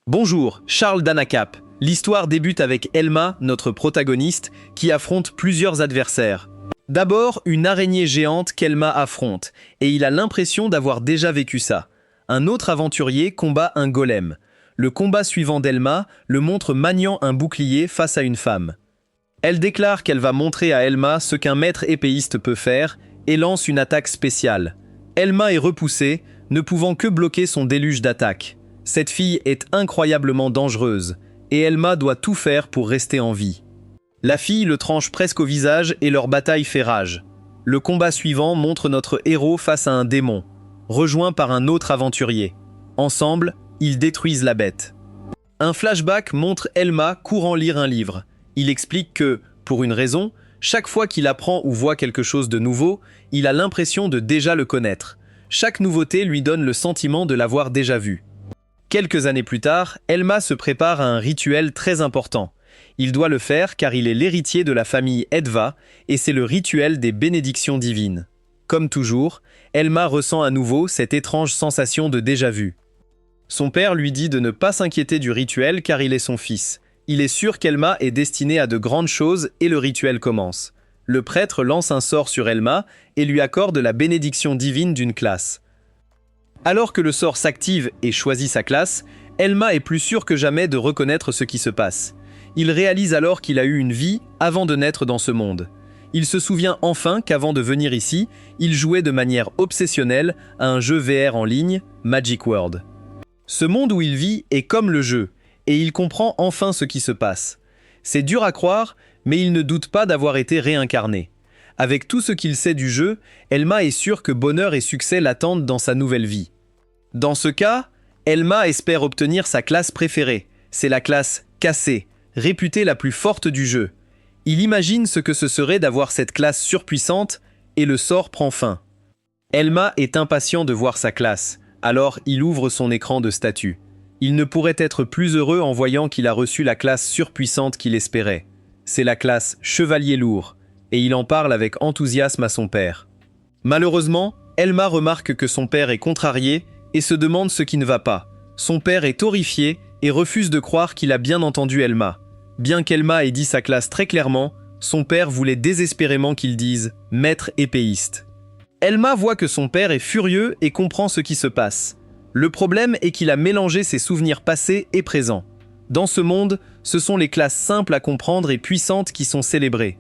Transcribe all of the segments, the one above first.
Bonjour, Charles Danacap. L'histoire débute avec Elma, notre protagoniste, qui affronte plusieurs adversaires. D'abord, une araignée géante qu'Elma affronte, et il a l'impression d'avoir déjà vécu ça. Un autre aventurier combat un golem. Le combat suivant d'Elma le montre maniant un bouclier face à une femme. Elle déclare qu'elle va montrer à Elma ce qu'un maître épéiste peut faire et lance une attaque spéciale. Elma est repoussée, ne pouvant que bloquer son déluge d'attaques. Cette fille est incroyablement dangereuse, et Elma doit tout faire pour rester en vie. La fille le tranche presque au visage et leur bataille fait rage. Le combat suivant montre notre héros face à un démon, rejoint par un autre aventurier. Ensemble, ils détruisent la bête. Un flashback montre Elma courant lire un livre. Il explique que, pour une raison, chaque fois qu'il apprend ou voit quelque chose de nouveau, il a l'impression de déjà le connaître. Chaque nouveauté lui donne le sentiment de l'avoir déjà vu. Quelques années plus tard, Elma se prépare à un rituel très important. Il doit le faire car il est l'héritier de la famille Edva et c'est le rituel des bénédictions divines. Comme toujours, Elma ressent à nouveau cette étrange sensation de déjà-vu. Son père lui dit de ne pas s'inquiéter du rituel car il est son fils. Il est sûr qu'Elma est destinée à de grandes choses et le rituel commence. Le prêtre lance un sort sur Elma et lui accorde la bénédiction divine d'une classe. Alors que le sort s'active et choisit sa classe, Elma est plus sûre que jamais de reconnaître ce qui se passe. Il réalise alors qu'il a eu une vie avant de naître dans ce monde. Il se souvient enfin qu'avant de venir ici, il jouait de manière obsessionnelle à un jeu VR en ligne, Magic World. Ce monde où il vit est comme le jeu, et il comprend enfin ce qui se passe. C'est dur à croire, mais il ne doute pas d'avoir été réincarné. Avec tout ce qu'il sait du jeu, Elma est sûre que bonheur et succès l'attendent dans sa nouvelle vie. Dans ce cas, Elma espère obtenir sa classe préférée. C'est la classe Cassée, réputée la plus forte du jeu. Il imagine ce que ce serait d'avoir cette classe surpuissante et le sort prend fin. Elma est impatient de voir sa classe, alors il ouvre son écran de statut. Il ne pourrait être plus heureux en voyant qu'il a reçu la classe surpuissante qu'il espérait. C'est la classe Chevalier Lourd, et il en parle avec enthousiasme à son père. Malheureusement, Elma remarque que son père est contrarié et se demande ce qui ne va pas. Son père est horrifié et refuse de croire qu'il a bien entendu Elma. Bien qu'Elma ait dit sa classe très clairement, son père voulait désespérément qu'il dise « maître épéiste ». Elma voit que son père est furieux et comprend ce qui se passe. Le problème est qu'il a mélangé ses souvenirs passés et présents. Dans ce monde, ce sont les classes simples à comprendre et puissantes qui sont célébrées.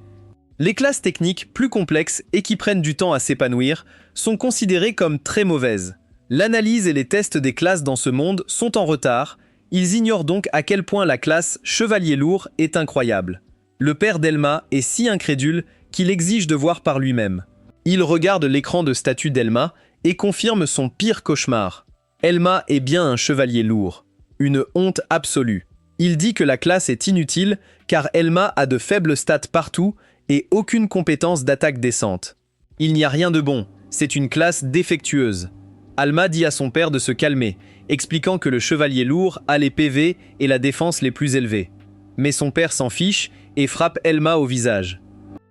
Les classes techniques plus complexes et qui prennent du temps à s'épanouir sont considérées comme très mauvaises. L'analyse et les tests des classes dans ce monde sont en retard, ils ignorent donc à quel point la classe Chevalier Lourd est incroyable. Le père d'Elma est si incrédule qu'il exige de voir par lui-même. Il regarde l'écran de statut d'Elma et confirme son pire cauchemar. Elma est bien un chevalier lourd. Une honte absolue. Il dit que la classe est inutile car Elma a de faibles stats partout et aucune compétence d'attaque décente. Il n'y a rien de bon, c'est une classe défectueuse. Alma dit à son père de se calmer, expliquant que le chevalier lourd a les PV et la défense les plus élevés. Mais son père s'en fiche et frappe Elma au visage.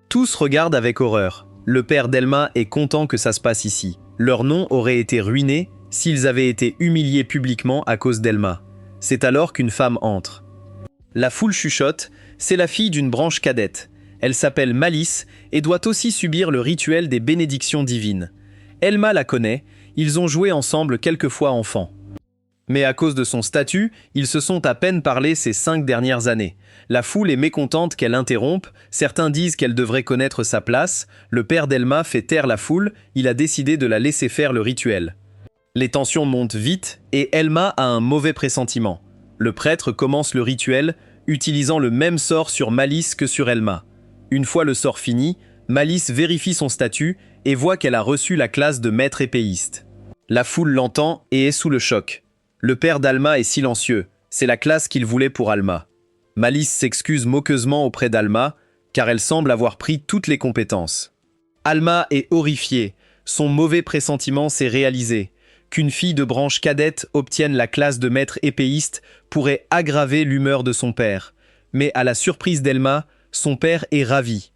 Tous regardent avec horreur. Le père d'Elma est content que ça se passe ici. Leur nom aurait été ruiné s'ils avaient été humiliés publiquement à cause d'Elma. C'est alors qu'une femme entre. La foule chuchote, c'est la fille d'une branche cadette. Elle s'appelle Malice et doit aussi subir le rituel des bénédictions divines. Elma la connaît, ils ont joué ensemble quelques fois enfants. Mais à cause de son statut, ils se sont à peine parlé ces 5 dernières années. La foule est mécontente qu'elle interrompe, certains disent qu'elle devrait connaître sa place, le père d'Elma fait taire la foule, il a décidé de la laisser faire le rituel. Les tensions montent vite et Elma a un mauvais pressentiment. Le prêtre commence le rituel, utilisant le même sort sur Malice que sur Elma. Une fois le sort fini, Malice vérifie son statut et voit qu'elle a reçu la classe de maître épéiste. La foule l'entend et est sous le choc. Le père d'Alma est silencieux, c'est la classe qu'il voulait pour Alma. Malice s'excuse moqueusement auprès d'Alma, car elle semble avoir pris toutes les compétences. Alma est horrifiée, son mauvais pressentiment s'est réalisé. Qu'une fille de branche cadette obtienne la classe de maître épéiste pourrait aggraver l'humeur de son père. Mais à la surprise d'Elma, son père est ravi.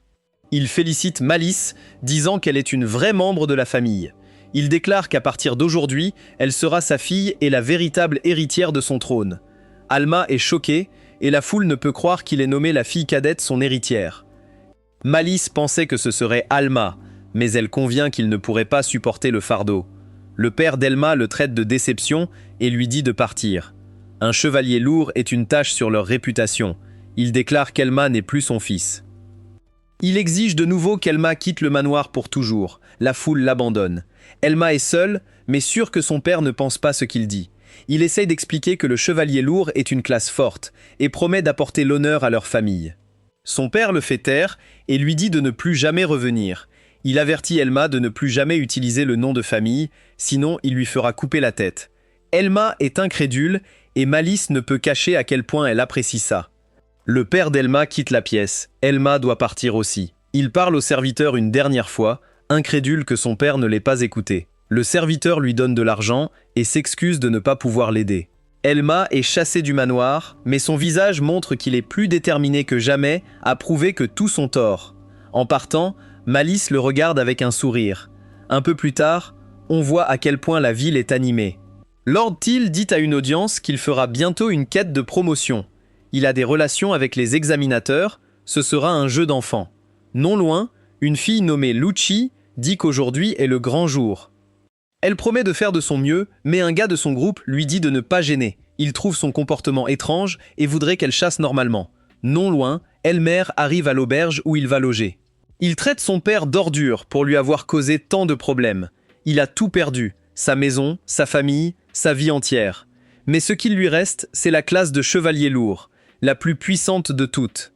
Il félicite Malice, disant qu'elle est une vraie membre de la famille. Il déclare qu'à partir d'aujourd'hui, elle sera sa fille et la véritable héritière de son trône. Alma est choquée, et la foule ne peut croire qu'il ait nommé la fille cadette son héritière. Malice pensait que ce serait Alma, mais elle convient qu'il ne pourrait pas supporter le fardeau. Le père d'Elma le traite de déception et lui dit de partir. Un chevalier lourd est une tache sur leur réputation. Il déclare qu'Elma n'est plus son fils. Il exige de nouveau qu'Elma quitte le manoir pour toujours. La foule l'abandonne. Elma est seule, mais sûre que son père ne pense pas ce qu'il dit. Il essaye d'expliquer que le chevalier lourd est une classe forte et promet d'apporter l'honneur à leur famille. Son père le fait taire et lui dit de ne plus jamais revenir. Il avertit Elma de ne plus jamais utiliser le nom de famille, sinon il lui fera couper la tête. Elma est incrédule et Malice ne peut cacher à quel point elle apprécie ça. Le père d'Elma quitte la pièce. Elma doit partir aussi. Il parle au serviteur une dernière fois, incrédule que son père ne l'ait pas écouté. Le serviteur lui donne de l'argent et s'excuse de ne pas pouvoir l'aider. Elma est chassée du manoir, mais son visage montre qu'il est plus déterminé que jamais à prouver que tous sont tort. En partant, Malice le regarde avec un sourire. Un peu plus tard, on voit à quel point la ville est animée. Lord Tyl dit à une audience qu'il fera bientôt une quête de promotion. Il a des relations avec les examinateurs, ce sera un jeu d'enfant. Non loin, une fille nommée Lucci dit qu'aujourd'hui est le grand jour. Elle promet de faire de son mieux, mais un gars de son groupe lui dit de ne pas gêner. Il trouve son comportement étrange et voudrait qu'elle chasse normalement. Non loin, Elmer arrive à l'auberge où il va loger. Il traite son père d'ordure pour lui avoir causé tant de problèmes. Il a tout perdu, sa maison, sa famille, sa vie entière. Mais ce qu'il lui reste, c'est la classe de chevalier lourd, la plus puissante de toutes.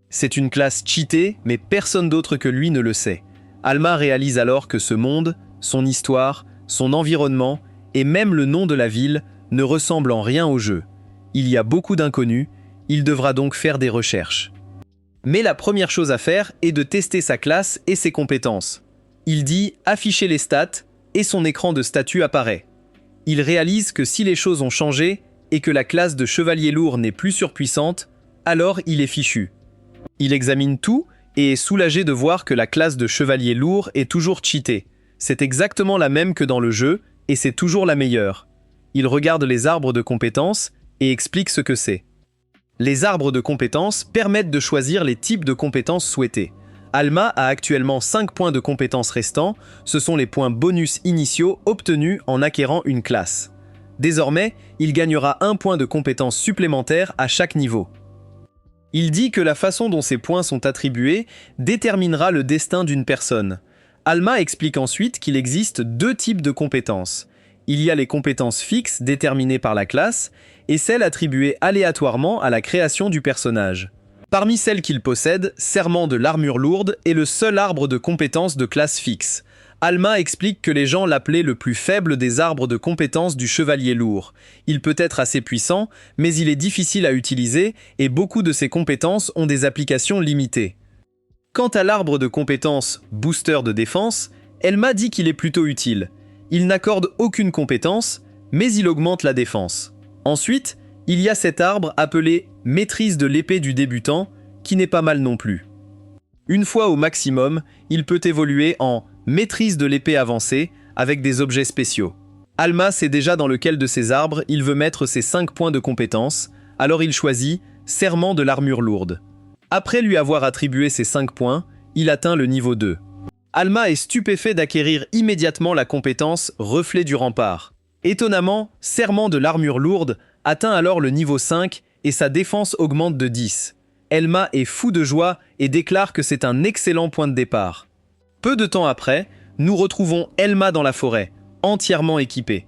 C'est une classe cheatée, mais personne d'autre que lui ne le sait. Alma réalise alors que ce monde, son histoire, son environnement et même le nom de la ville ne ressemblent en rien au jeu. Il y a beaucoup d'inconnus, il devra donc faire des recherches. Mais la première chose à faire est de tester sa classe et ses compétences. Il dit afficher les stats et son écran de statut apparaît. Il réalise que si les choses ont changé et que la classe de chevalier lourd n'est plus surpuissante, alors il est fichu. Il examine tout et est soulagé de voir que la classe de chevalier lourd est toujours cheatée. C'est exactement la même que dans le jeu et c'est toujours la meilleure. Il regarde les arbres de compétences et explique ce que c'est. Les arbres de compétences permettent de choisir les types de compétences souhaitées. Alma a actuellement 5 points de compétences restants, ce sont les points bonus initiaux obtenus en acquérant une classe. Désormais, il gagnera 1 point de compétence supplémentaire à chaque niveau. Il dit que la façon dont ces points sont attribués déterminera le destin d'une personne. Alma explique ensuite qu'il existe 2 types de compétences. Il y a les compétences fixes déterminées par la classe et celles attribuées aléatoirement à la création du personnage. Parmi celles qu'il possède, Serment de l'armure lourde est le seul arbre de compétences de classe fixe. Alma explique que les gens l'appelaient le plus faible des arbres de compétences du chevalier lourd. Il peut être assez puissant, mais il est difficile à utiliser et beaucoup de ses compétences ont des applications limitées. Quant à l'arbre de compétences booster de défense, Elma dit qu'il est plutôt utile. Il n'accorde aucune compétence, mais il augmente la défense. Ensuite, il y a cet arbre appelé maîtrise de l'épée du débutant, qui n'est pas mal non plus. Une fois au maximum, il peut évoluer en maîtrise de l'épée avancée avec des objets spéciaux. Alma sait déjà dans lequel de ces arbres il veut mettre ses 5 points de compétence, alors il choisit Serment de l'armure lourde. Après lui avoir attribué ses 5 points, il atteint le niveau 2. Alma est stupéfait d'acquérir immédiatement la compétence Reflet du rempart. Étonnamment, Serment de l'armure lourde atteint alors le niveau 5 et sa défense augmente de 10. Elma est fou de joie et déclare que c'est un excellent point de départ. Peu de temps après, nous retrouvons Elma dans la forêt, entièrement équipée.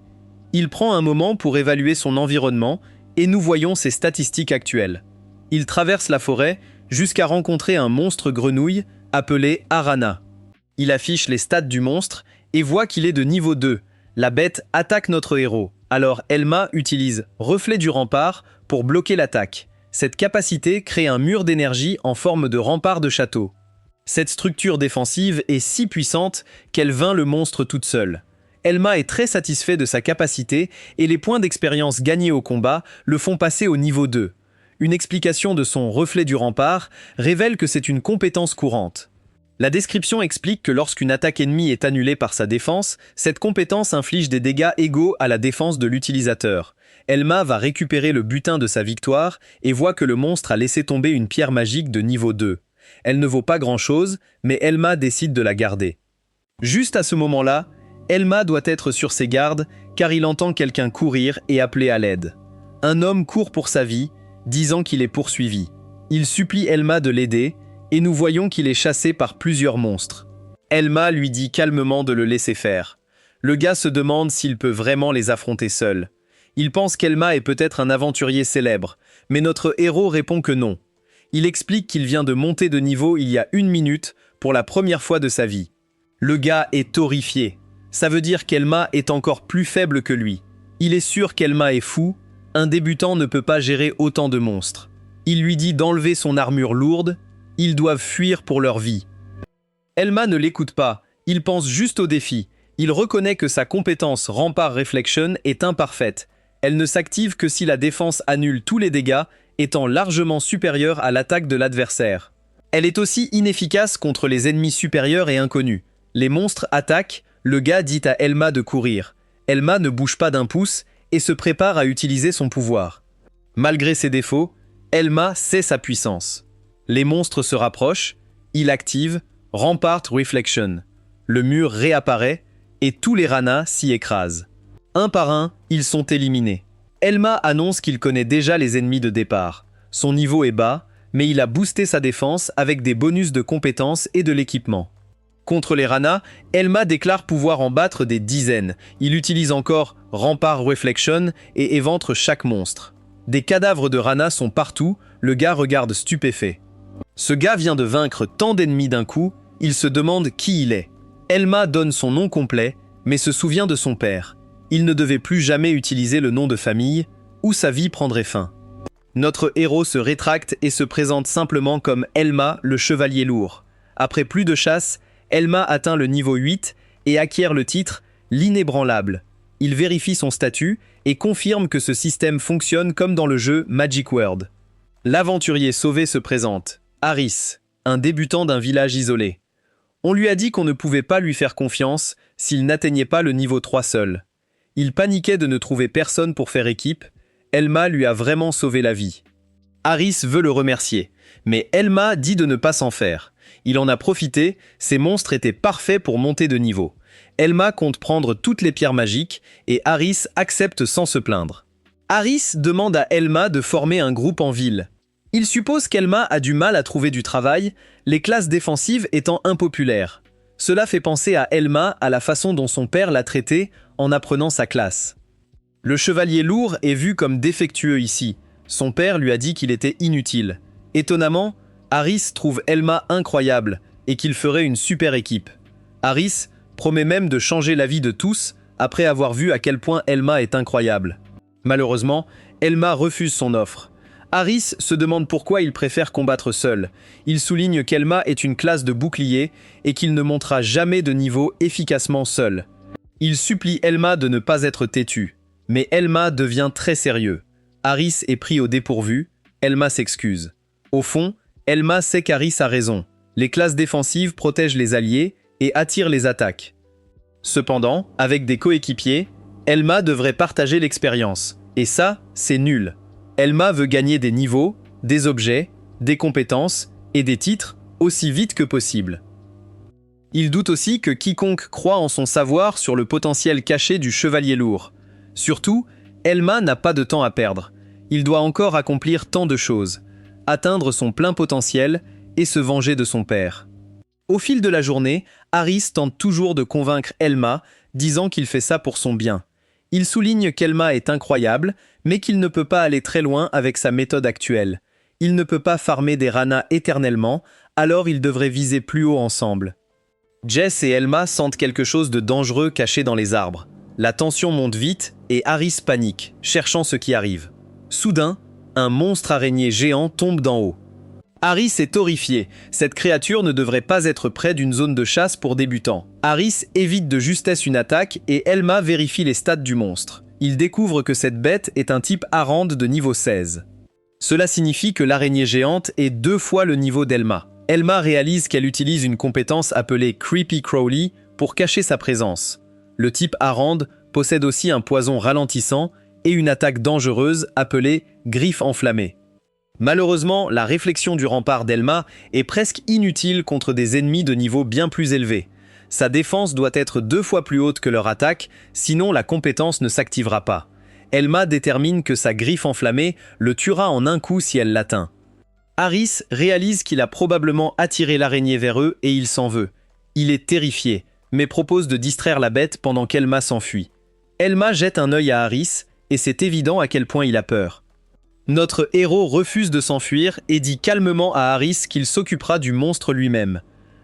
Il prend un moment pour évaluer son environnement et nous voyons ses statistiques actuelles. Il traverse la forêt jusqu'à rencontrer un monstre grenouille appelé Arana. Il affiche les stats du monstre et voit qu'il est de niveau 2. La bête attaque notre héros. Alors Elma utilise Reflet du rempart pour bloquer l'attaque. Cette capacité crée un mur d'énergie en forme de rempart de château. Cette structure défensive est si puissante qu'elle vainc le monstre toute seule. Elma est très satisfait de sa capacité et les points d'expérience gagnés au combat le font passer au niveau 2. Une explication de son Reflet du rempart révèle que c'est une compétence courante. La description explique que lorsqu'une attaque ennemie est annulée par sa défense, cette compétence inflige des dégâts égaux à la défense de l'utilisateur. Elma va récupérer le butin de sa victoire et voit que le monstre a laissé tomber une pierre magique de niveau 2. Elle ne vaut pas grand-chose, mais Elma décide de la garder. Juste à ce moment-là, Elma doit être sur ses gardes car il entend quelqu'un courir et appeler à l'aide. Un homme court pour sa vie, disant qu'il est poursuivi. Il supplie Elma de l'aider et nous voyons qu'il est chassé par plusieurs monstres. Elma lui dit calmement de le laisser faire. Le gars se demande s'il peut vraiment les affronter seul. Il pense qu'Elma est peut-être un aventurier célèbre, mais notre héros répond que non. Il explique qu'il vient de monter de niveau il y a 1 minute pour la première fois de sa vie. Le gars est horrifié. Ça veut dire qu'Elma est encore plus faible que lui. Il est sûr qu'Elma est fou. Un débutant ne peut pas gérer autant de monstres. Il lui dit d'enlever son armure lourde. Ils doivent fuir pour leur vie. Elma ne l'écoute pas. Il pense juste au défi. Il reconnaît que sa compétence Rempart Reflection est imparfaite. Elle ne s'active que si la défense annule tous les dégâts, étant largement supérieure à l'attaque de l'adversaire. Elle est aussi inefficace contre les ennemis supérieurs et inconnus. Les monstres attaquent, le gars dit à Elma de courir. Elma ne bouge pas d'un pouce et se prépare à utiliser son pouvoir. Malgré ses défauts, Elma sait sa puissance. Les monstres se rapprochent, il active Rempart Reflection. Le mur réapparaît et tous les Rana s'y écrasent. Un par un, ils sont éliminés. Elma annonce qu'il connaît déjà les ennemis de départ. Son niveau est bas, mais il a boosté sa défense avec des bonus de compétences et de l'équipement. Contre les Rana, Elma déclare pouvoir en battre des dizaines. Il utilise encore Rempart Reflection et éventre chaque monstre. Des cadavres de Rana sont partout, le gars regarde stupéfait. Ce gars vient de vaincre tant d'ennemis d'un coup, il se demande qui il est. Elma donne son nom complet, mais se souvient de son père. Il ne devait plus jamais utiliser le nom de famille, ou sa vie prendrait fin. Notre héros se rétracte et se présente simplement comme Elma, le chevalier lourd. Après plus de chasse, Elma atteint le niveau 8 et acquiert le titre « L'inébranlable ». Il vérifie son statut et confirme que ce système fonctionne comme dans le jeu Magic World. L'aventurier sauvé se présente, Harris, un débutant d'un village isolé. On lui a dit qu'on ne pouvait pas lui faire confiance s'il n'atteignait pas le niveau 3 seul. Il paniquait de ne trouver personne pour faire équipe. Elma lui a vraiment sauvé la vie. Harris veut le remercier, mais Elma dit de ne pas s'en faire. Il en a profité, ces monstres étaient parfaits pour monter de niveau. Elma compte prendre toutes les pierres magiques et Harris accepte sans se plaindre. Harris demande à Elma de former un groupe en ville. Il suppose qu'Elma a du mal à trouver du travail, les classes défensives étant impopulaires. Cela fait penser à Elma à la façon dont son père l'a traitée en apprenant sa classe. Le chevalier lourd est vu comme défectueux ici. Son père lui a dit qu'il était inutile. Étonnamment, Harris trouve Elma incroyable et qu'il ferait une super équipe. Harris promet même de changer la vie de tous après avoir vu à quel point Elma est incroyable. Malheureusement, Elma refuse son offre. Harris se demande pourquoi il préfère combattre seul. Il souligne qu'Elma est une classe de bouclier et qu'il ne montera jamais de niveau efficacement seul. Il supplie Elma de ne pas être têtue. Mais Elma devient très sérieux. Harris est pris au dépourvu. Elma s'excuse. Au fond, Elma sait qu'Harris a raison. Les classes défensives protègent les alliés et attirent les attaques. Cependant, avec des coéquipiers, Elma devrait partager l'expérience. Et ça, c'est nul. Elma veut gagner des niveaux, des objets, des compétences et des titres aussi vite que possible. Il doute aussi que quiconque croit en son savoir sur le potentiel caché du chevalier lourd. Surtout, Elma n'a pas de temps à perdre. Il doit encore accomplir tant de choses, atteindre son plein potentiel et se venger de son père. Au fil de la journée, Harris tente toujours de convaincre Elma, disant qu'il fait ça pour son bien. Il souligne qu'Elma est incroyable, mais qu'il ne peut pas aller très loin avec sa méthode actuelle. Il ne peut pas farmer des Rana éternellement, alors ils devraient viser plus haut ensemble. Jess et Elma sentent quelque chose de dangereux caché dans les arbres. La tension monte vite et Harris panique, cherchant ce qui arrive. Soudain, un monstre araignée géant tombe d'en haut. Harris est horrifié. Cette créature ne devrait pas être près d'une zone de chasse pour débutants. Harris évite de justesse une attaque et Elma vérifie les stats du monstre. Il découvre que cette bête est un type Arande de niveau 16. Cela signifie que l'araignée géante est 2 fois le niveau d'Elma. Elma réalise qu'elle utilise une compétence appelée Creepy Crawly pour cacher sa présence. Le type Arande possède aussi un poison ralentissant et une attaque dangereuse appelée griffe enflammée. Malheureusement, la réflexion du rempart d'Elma est presque inutile contre des ennemis de niveau bien plus élevé. Sa défense doit être 2 fois plus haute que leur attaque, sinon la compétence ne s'activera pas. Elma détermine que sa griffe enflammée le tuera en un coup si elle l'atteint. Harris réalise qu'il a probablement attiré l'araignée vers eux et il s'en veut. Il est terrifié, mais propose de distraire la bête pendant qu'Elma s'enfuit. Elma jette un œil à Harris, et c'est évident à quel point il a peur. Notre héros refuse de s'enfuir et dit calmement à Harris qu'il s'occupera du monstre lui-même.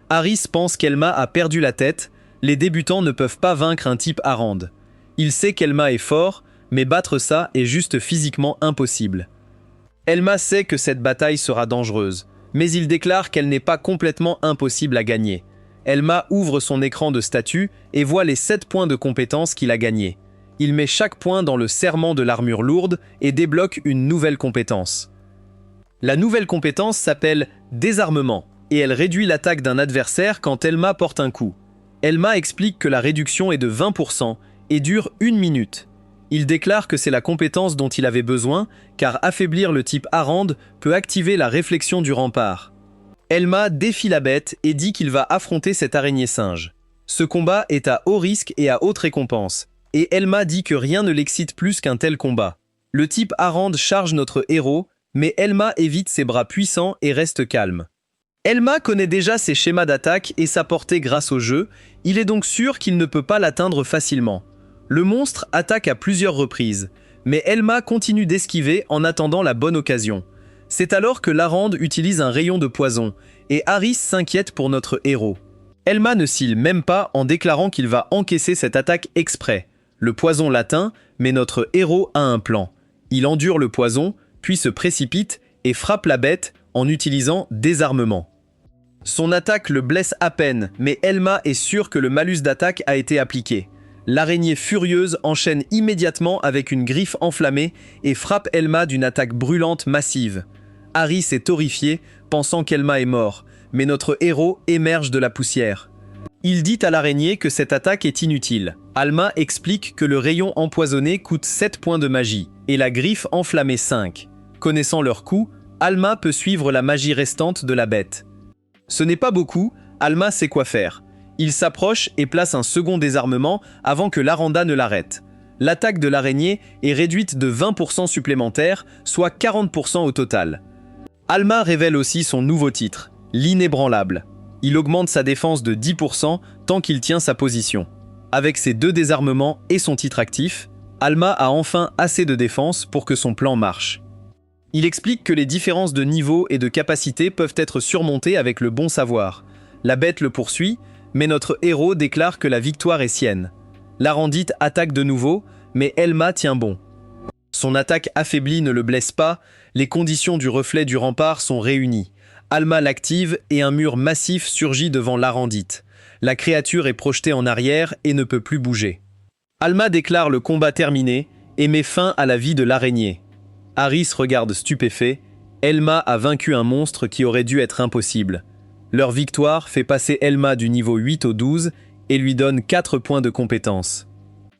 Harris pense qu'Elma a perdu la tête, les débutants ne peuvent pas vaincre un type Arande. Il sait qu'Elma est fort, mais battre ça est juste physiquement impossible. Elma sait que cette bataille sera dangereuse, mais il déclare qu'elle n'est pas complètement impossible à gagner. Elma ouvre son écran de statut et voit les 7 points de compétence qu'il a gagnés. Il met chaque point dans le serment de l'armure lourde et débloque une nouvelle compétence. La nouvelle compétence s'appelle Désarmement et elle réduit l'attaque d'un adversaire quand Elma porte un coup. Elma explique que la réduction est de 20% et dure 1 minute. Il déclare que c'est la compétence dont il avait besoin, car affaiblir le type Arande peut activer la réflexion du rempart. Elma défie la bête et dit qu'il va affronter cette araignée singe. Ce combat est à haut risque et à haute récompense, et Elma dit que rien ne l'excite plus qu'un tel combat. Le type Arande charge notre héros, mais Elma évite ses bras puissants et reste calme. Elma connaît déjà ses schémas d'attaque et sa portée grâce au jeu, il est donc sûr qu'il ne peut pas l'atteindre facilement. Le monstre attaque à plusieurs reprises, mais Elma continue d'esquiver en attendant la bonne occasion. C'est alors que l'Arande utilise un rayon de poison, et Harris s'inquiète pour notre héros. Elma ne cille même pas en déclarant qu'il va encaisser cette attaque exprès. Le poison l'atteint, mais notre héros a un plan. Il endure le poison, puis se précipite et frappe la bête en utilisant Désarmement. Son attaque le blesse à peine, mais Elma est sûre que le malus d'attaque a été appliqué. L'araignée furieuse enchaîne immédiatement avec une griffe enflammée et frappe Elma d'une attaque brûlante massive. Harris est horrifié, pensant qu'Elma est mort, mais notre héros émerge de la poussière. Il dit à l'araignée que cette attaque est inutile. Alma explique que le rayon empoisonné coûte 7 points de magie, et la griffe enflammée 5. Connaissant leur coût, Alma peut suivre la magie restante de la bête. Ce n'est pas beaucoup, Alma sait quoi faire. Il s'approche et place un second désarmement avant que l'Aranda ne l'arrête. L'attaque de l'araignée est réduite de 20% supplémentaire, soit 40% au total. Alma révèle aussi son nouveau titre, l'inébranlable. Il augmente sa défense de 10% tant qu'il tient sa position. Avec ses 2 désarmements et son titre actif, Alma a enfin assez de défense pour que son plan marche. Il explique que les différences de niveau et de capacité peuvent être surmontées avec le bon savoir. La bête le poursuit, mais notre héros déclare que la victoire est sienne. L'Arandite attaque de nouveau, mais Elma tient bon. Son attaque affaiblie ne le blesse pas, les conditions du reflet du rempart sont réunies. Alma l'active et un mur massif surgit devant l'Arandite. La créature est projetée en arrière et ne peut plus bouger. Alma déclare le combat terminé et met fin à la vie de l'araignée. Harris regarde stupéfait. Elma a vaincu un monstre qui aurait dû être impossible. Leur victoire fait passer Elma du niveau 8 au 12 et lui donne 4 points de compétence.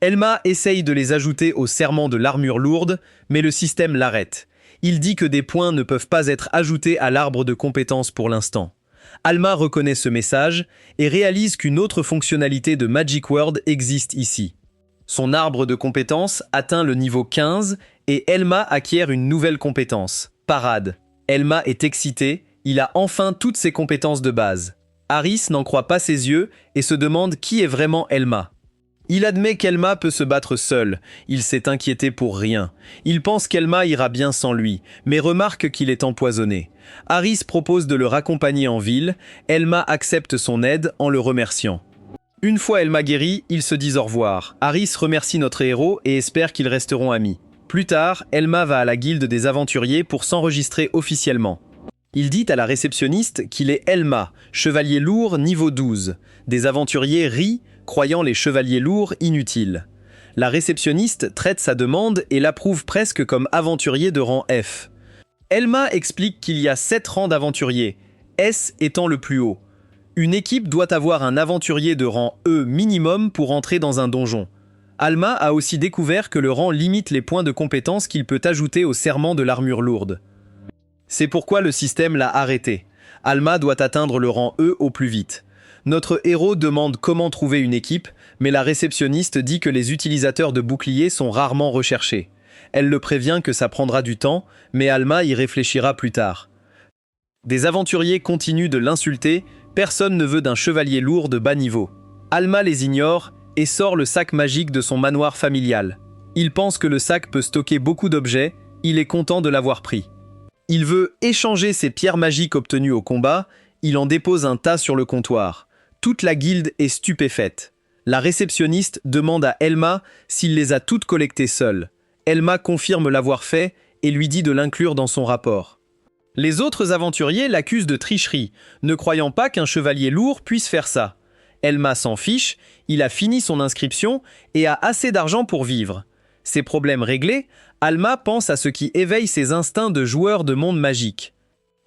Elma essaye de les ajouter au serment de l'armure lourde, mais le système l'arrête. Il dit que des points ne peuvent pas être ajoutés à l'arbre de compétences pour l'instant. Alma reconnaît ce message et réalise qu'une autre fonctionnalité de Magic Word existe ici. Son arbre de compétences atteint le niveau 15 et Elma acquiert une nouvelle compétence, Parade. Elma est excitée, il a enfin toutes ses compétences de base. Harris n'en croit pas ses yeux et se demande qui est vraiment Elma. Il admet qu'Elma peut se battre seule, il s'est inquiété pour rien. Il pense qu'Elma ira bien sans lui, mais remarque qu'il est empoisonné. Harris propose de le raccompagner en ville, Elma accepte son aide en le remerciant. Une fois Elma guérie, ils se disent au revoir. Harris remercie notre héros et espère qu'ils resteront amis. Plus tard, Elma va à la guilde des aventuriers pour s'enregistrer officiellement. Il dit à la réceptionniste qu'il est Elma, chevalier lourd niveau 12. Des aventuriers rient, croyant les chevaliers lourds inutiles. La réceptionniste traite sa demande et l'approuve presque comme aventurier de rang F. Elma explique qu'il y a 7 rangs d'aventuriers, S étant le plus haut. Une équipe doit avoir un aventurier de rang E minimum pour entrer dans un donjon. Alma a aussi découvert que le rang limite les points de compétence qu'il peut ajouter au serment de l'armure lourde. C'est pourquoi le système l'a arrêté. Alma doit atteindre le rang E au plus vite. Notre héros demande comment trouver une équipe, mais la réceptionniste dit que les utilisateurs de boucliers sont rarement recherchés. Elle le prévient que ça prendra du temps, mais Alma y réfléchira plus tard. Des aventuriers continuent de l'insulter, personne ne veut d'un chevalier lourd de bas niveau. Alma les ignore et sort le sac magique de son manoir familial. Il pense que le sac peut stocker beaucoup d'objets, il est content de l'avoir pris. Il veut échanger ses pierres magiques obtenues au combat, il en dépose un tas sur le comptoir. Toute la guilde est stupéfaite. La réceptionniste demande à Elma s'il les a toutes collectées seul. Elma confirme l'avoir fait et lui dit de l'inclure dans son rapport. Les autres aventuriers l'accusent de tricherie, ne croyant pas qu'un chevalier lourd puisse faire ça. Elma s'en fiche, il a fini son inscription et a assez d'argent pour vivre. Ses problèmes réglés, Alma pense à ce qui éveille ses instincts de joueur de monde magique.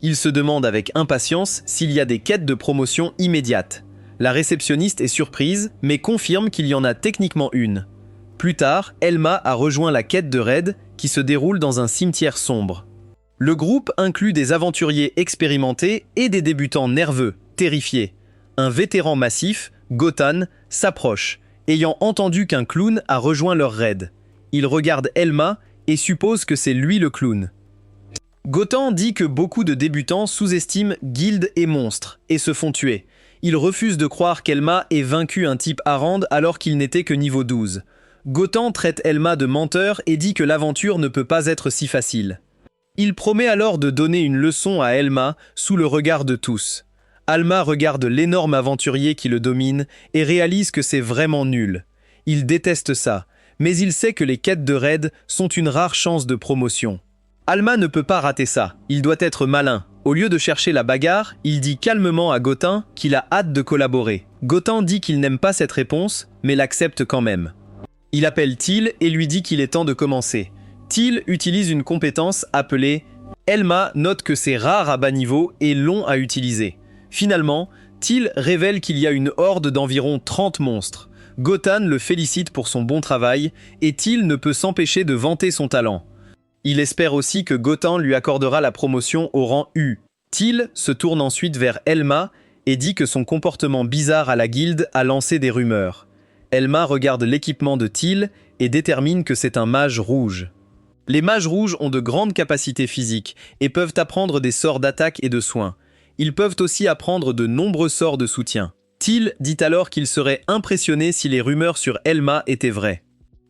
Il se demande avec impatience s'il y a des quêtes de promotion immédiates. La réceptionniste est surprise, mais confirme qu'il y en a techniquement une. Plus tard, Elma a rejoint la quête de raid qui se déroule dans un cimetière sombre. Le groupe inclut des aventuriers expérimentés et des débutants nerveux, terrifiés. Un vétéran massif, Gotan, s'approche, ayant entendu qu'un clown a rejoint leur raid. Il regarde Elma et suppose que c'est lui le clown. Gotan dit que beaucoup de débutants sous-estiment guildes et monstres et se font tuer. Il refuse de croire qu'Elma ait vaincu un type Arand alors qu'il n'était que niveau 12. Gotan traite Elma de menteur et dit que l'aventure ne peut pas être si facile. Il promet alors de donner une leçon à Elma sous le regard de tous. Alma regarde l'énorme aventurier qui le domine et réalise que c'est vraiment nul. Il déteste ça, mais il sait que les quêtes de raid sont une rare chance de promotion. Alma ne peut pas rater ça, il doit être malin. Au lieu de chercher la bagarre, il dit calmement à Gotan qu'il a hâte de collaborer. Gotan dit qu'il n'aime pas cette réponse, mais l'accepte quand même. Il appelle Teal et lui dit qu'il est temps de commencer. Teal utilise une compétence appelée « Elma note que c'est rare à bas niveau et long à utiliser ». Finalement, Teal révèle qu'il y a une horde d'environ 30 monstres. Gotan le félicite pour son bon travail et Teal ne peut s'empêcher de vanter son talent. Il espère aussi que Gotan lui accordera la promotion au rang U. Teal se tourne ensuite vers Elma et dit que son comportement bizarre à la guilde a lancé des rumeurs. Elma regarde l'équipement de Teal et détermine que c'est un mage rouge. Les mages rouges ont de grandes capacités physiques et peuvent apprendre des sorts d'attaque et de soins. Ils peuvent aussi apprendre de nombreux sorts de soutien. Teal dit alors qu'il serait impressionné si les rumeurs sur Elma étaient vraies.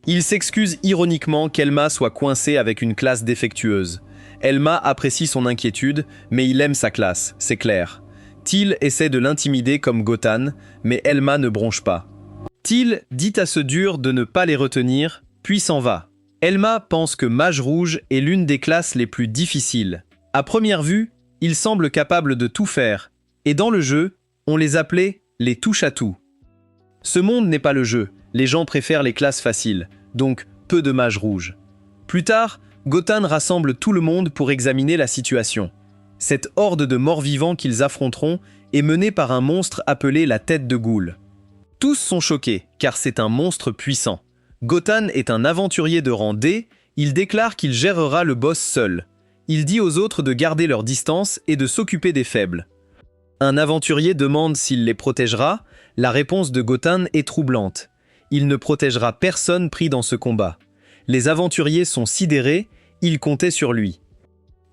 Il s'excuse ironiquement qu'Elma soit coincée avec une classe défectueuse. Elma apprécie son inquiétude, mais il aime sa classe, c'est clair. Teal essaie de l'intimider comme Gotan, mais Elma ne bronche pas. Teal dit à ce dur de ne pas les retenir, puis s'en va. Elma pense que Mage Rouge est l'une des classes les plus difficiles. À première vue, il semble capable de tout faire, et dans le jeu, on les appelait les touche-à-tout. Ce monde n'est pas le jeu, les gens préfèrent les classes faciles, donc peu de mages rouges. Plus tard, Gotan rassemble tout le monde pour examiner la situation. Cette horde de morts-vivants qu'ils affronteront est menée par un monstre appelé la tête de Ghoul. Tous sont choqués, car c'est un monstre puissant. Gotan est un aventurier de rang D, il déclare qu'il gérera le boss seul. Il dit aux autres de garder leur distance et de s'occuper des faibles. Un aventurier demande s'il les protégera, la réponse de Gotan est troublante. Il ne protégera personne pris dans ce combat. Les aventuriers sont sidérés, ils comptaient sur lui.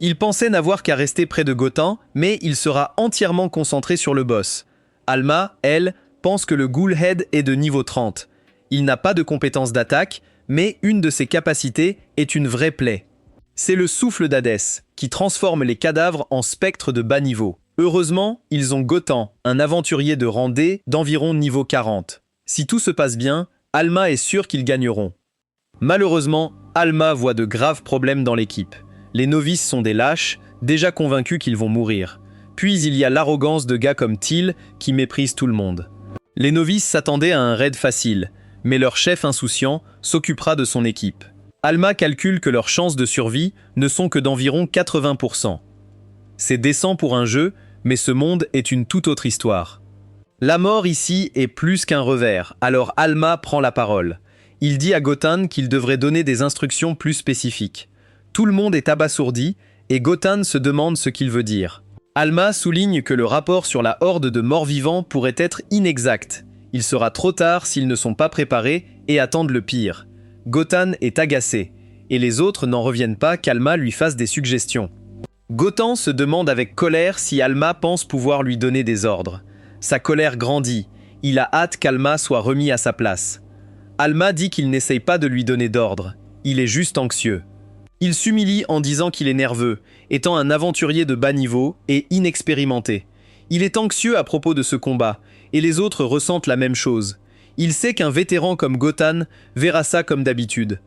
Il pensait n'avoir qu'à rester près de Gotan, mais il sera entièrement concentré sur le boss. Alma, elle, pense que le Ghoulhead est de niveau 30. Il n'a pas de compétence d'attaque, mais une de ses capacités est une vraie plaie. C'est le souffle d'Hadès, qui transforme les cadavres en spectres de bas niveau. Heureusement, ils ont Gotan, un aventurier de rang D d'environ niveau 40. Si tout se passe bien, Alma est sûre qu'ils gagneront. Malheureusement, Alma voit de graves problèmes dans l'équipe. Les novices sont des lâches, déjà convaincus qu'ils vont mourir. Puis il y a l'arrogance de gars comme Teal qui méprisent tout le monde. Les novices s'attendaient à un raid facile, mais leur chef insouciant s'occupera de son équipe. Alma calcule que leurs chances de survie ne sont que d'environ 80%. C'est décent pour un jeu, mais ce monde est une toute autre histoire. La mort ici est plus qu'un revers, alors Alma prend la parole. Il dit à Gotan qu'il devrait donner des instructions plus spécifiques. Tout le monde est abasourdi et Gotan se demande ce qu'il veut dire. Alma souligne que le rapport sur la horde de morts-vivants pourrait être inexact. Il sera trop tard s'ils ne sont pas préparés et attendent le pire. Gotan est agacé, et les autres n'en reviennent pas qu'Alma lui fasse des suggestions. Gotan se demande avec colère si Alma pense pouvoir lui donner des ordres. Sa colère grandit, il a hâte qu'Alma soit remis à sa place. Alma dit qu'il n'essaye pas de lui donner d'ordre, il est juste anxieux. Il s'humilie en disant qu'il est nerveux, étant un aventurier de bas niveau et inexpérimenté. Il est anxieux à propos de ce combat, et les autres ressentent la même chose. Il sait qu'un vétéran comme Gotan verra ça comme d'habitude.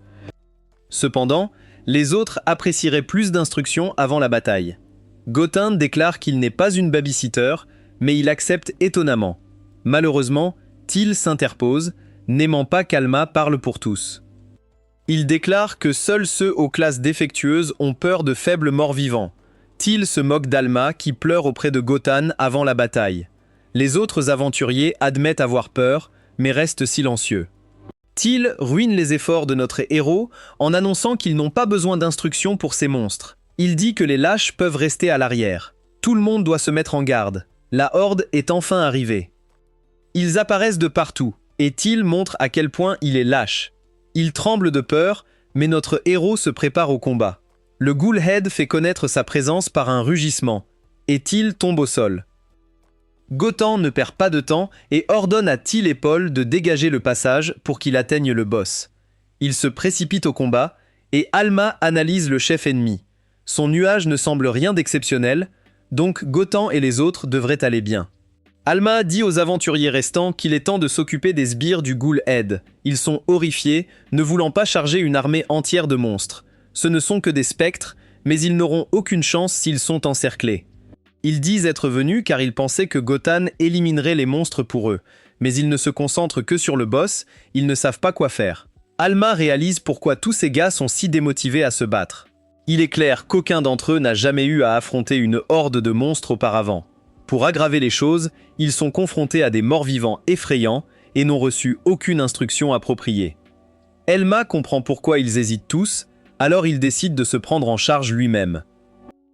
Cependant, les autres apprécieraient plus d'instructions avant la bataille. Gotan déclare qu'il n'est pas une babysitter, mais il accepte étonnamment. Malheureusement, Teal s'interpose, n'aimant pas qu'Alma parle pour tous. Il déclare que seuls ceux aux classes défectueuses ont peur de faibles morts-vivants. Teal se moque d'Alma qui pleure auprès de Gotan avant la bataille. Les autres aventuriers admettent avoir peur, mais restent silencieux. Teal ruine les efforts de notre héros en annonçant qu'ils n'ont pas besoin d'instructions pour ces monstres. Il dit que les lâches peuvent rester à l'arrière. Tout le monde doit se mettre en garde. La horde est enfin arrivée. Ils apparaissent de partout, et Teal montre à quel point il est lâche. Il tremble de peur, mais notre héros se prépare au combat. Le Ghoul-Head fait connaître sa présence par un rugissement, et Teal tombe au sol. Gotan ne perd pas de temps et ordonne à Teal et Paul de dégager le passage pour qu'il atteigne le boss. Il se précipite au combat, et Alma analyse le chef ennemi. Son nuage ne semble rien d'exceptionnel, donc Gotan et les autres devraient aller bien. Alma dit aux aventuriers restants qu'il est temps de s'occuper des sbires du Ghoul-Head. Ils sont horrifiés, ne voulant pas charger une armée entière de monstres. Ce ne sont que des spectres, mais ils n'auront aucune chance s'ils sont encerclés. Ils disent être venus car ils pensaient que Gotan éliminerait les monstres pour eux, mais ils ne se concentrent que sur le boss, ils ne savent pas quoi faire. Alma réalise pourquoi tous ces gars sont si démotivés à se battre. Il est clair qu'aucun d'entre eux n'a jamais eu à affronter une horde de monstres auparavant. Pour aggraver les choses, ils sont confrontés à des morts-vivants effrayants et n'ont reçu aucune instruction appropriée. Elma comprend pourquoi ils hésitent tous, alors il décide de se prendre en charge lui-même.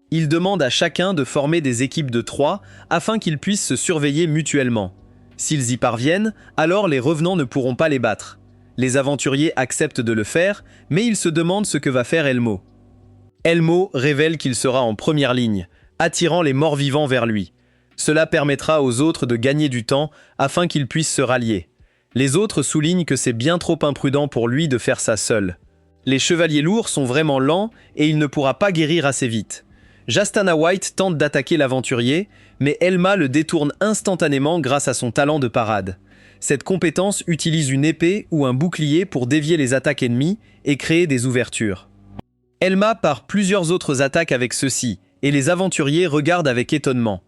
Il demande à chacun de former des équipes de 3 afin qu'ils puissent se surveiller mutuellement. S'ils y parviennent, alors les revenants ne pourront pas les battre. Les aventuriers acceptent de le faire, mais ils se demandent ce que va faire Elmo. Elmo révèle qu'il sera en première ligne, attirant les morts-vivants vers lui. Cela permettra aux autres de gagner du temps afin qu'ils puissent se rallier. Les autres soulignent que c'est bien trop imprudent pour lui de faire ça seul. Les chevaliers lourds sont vraiment lents et il ne pourra pas guérir assez vite. Jastana White tente d'attaquer l'aventurier, mais Elma le détourne instantanément grâce à son talent de parade. Cette compétence utilise une épée ou un bouclier pour dévier les attaques ennemies et créer des ouvertures. Elma part plusieurs autres attaques avec ceux-ci, et les aventuriers regardent avec étonnement.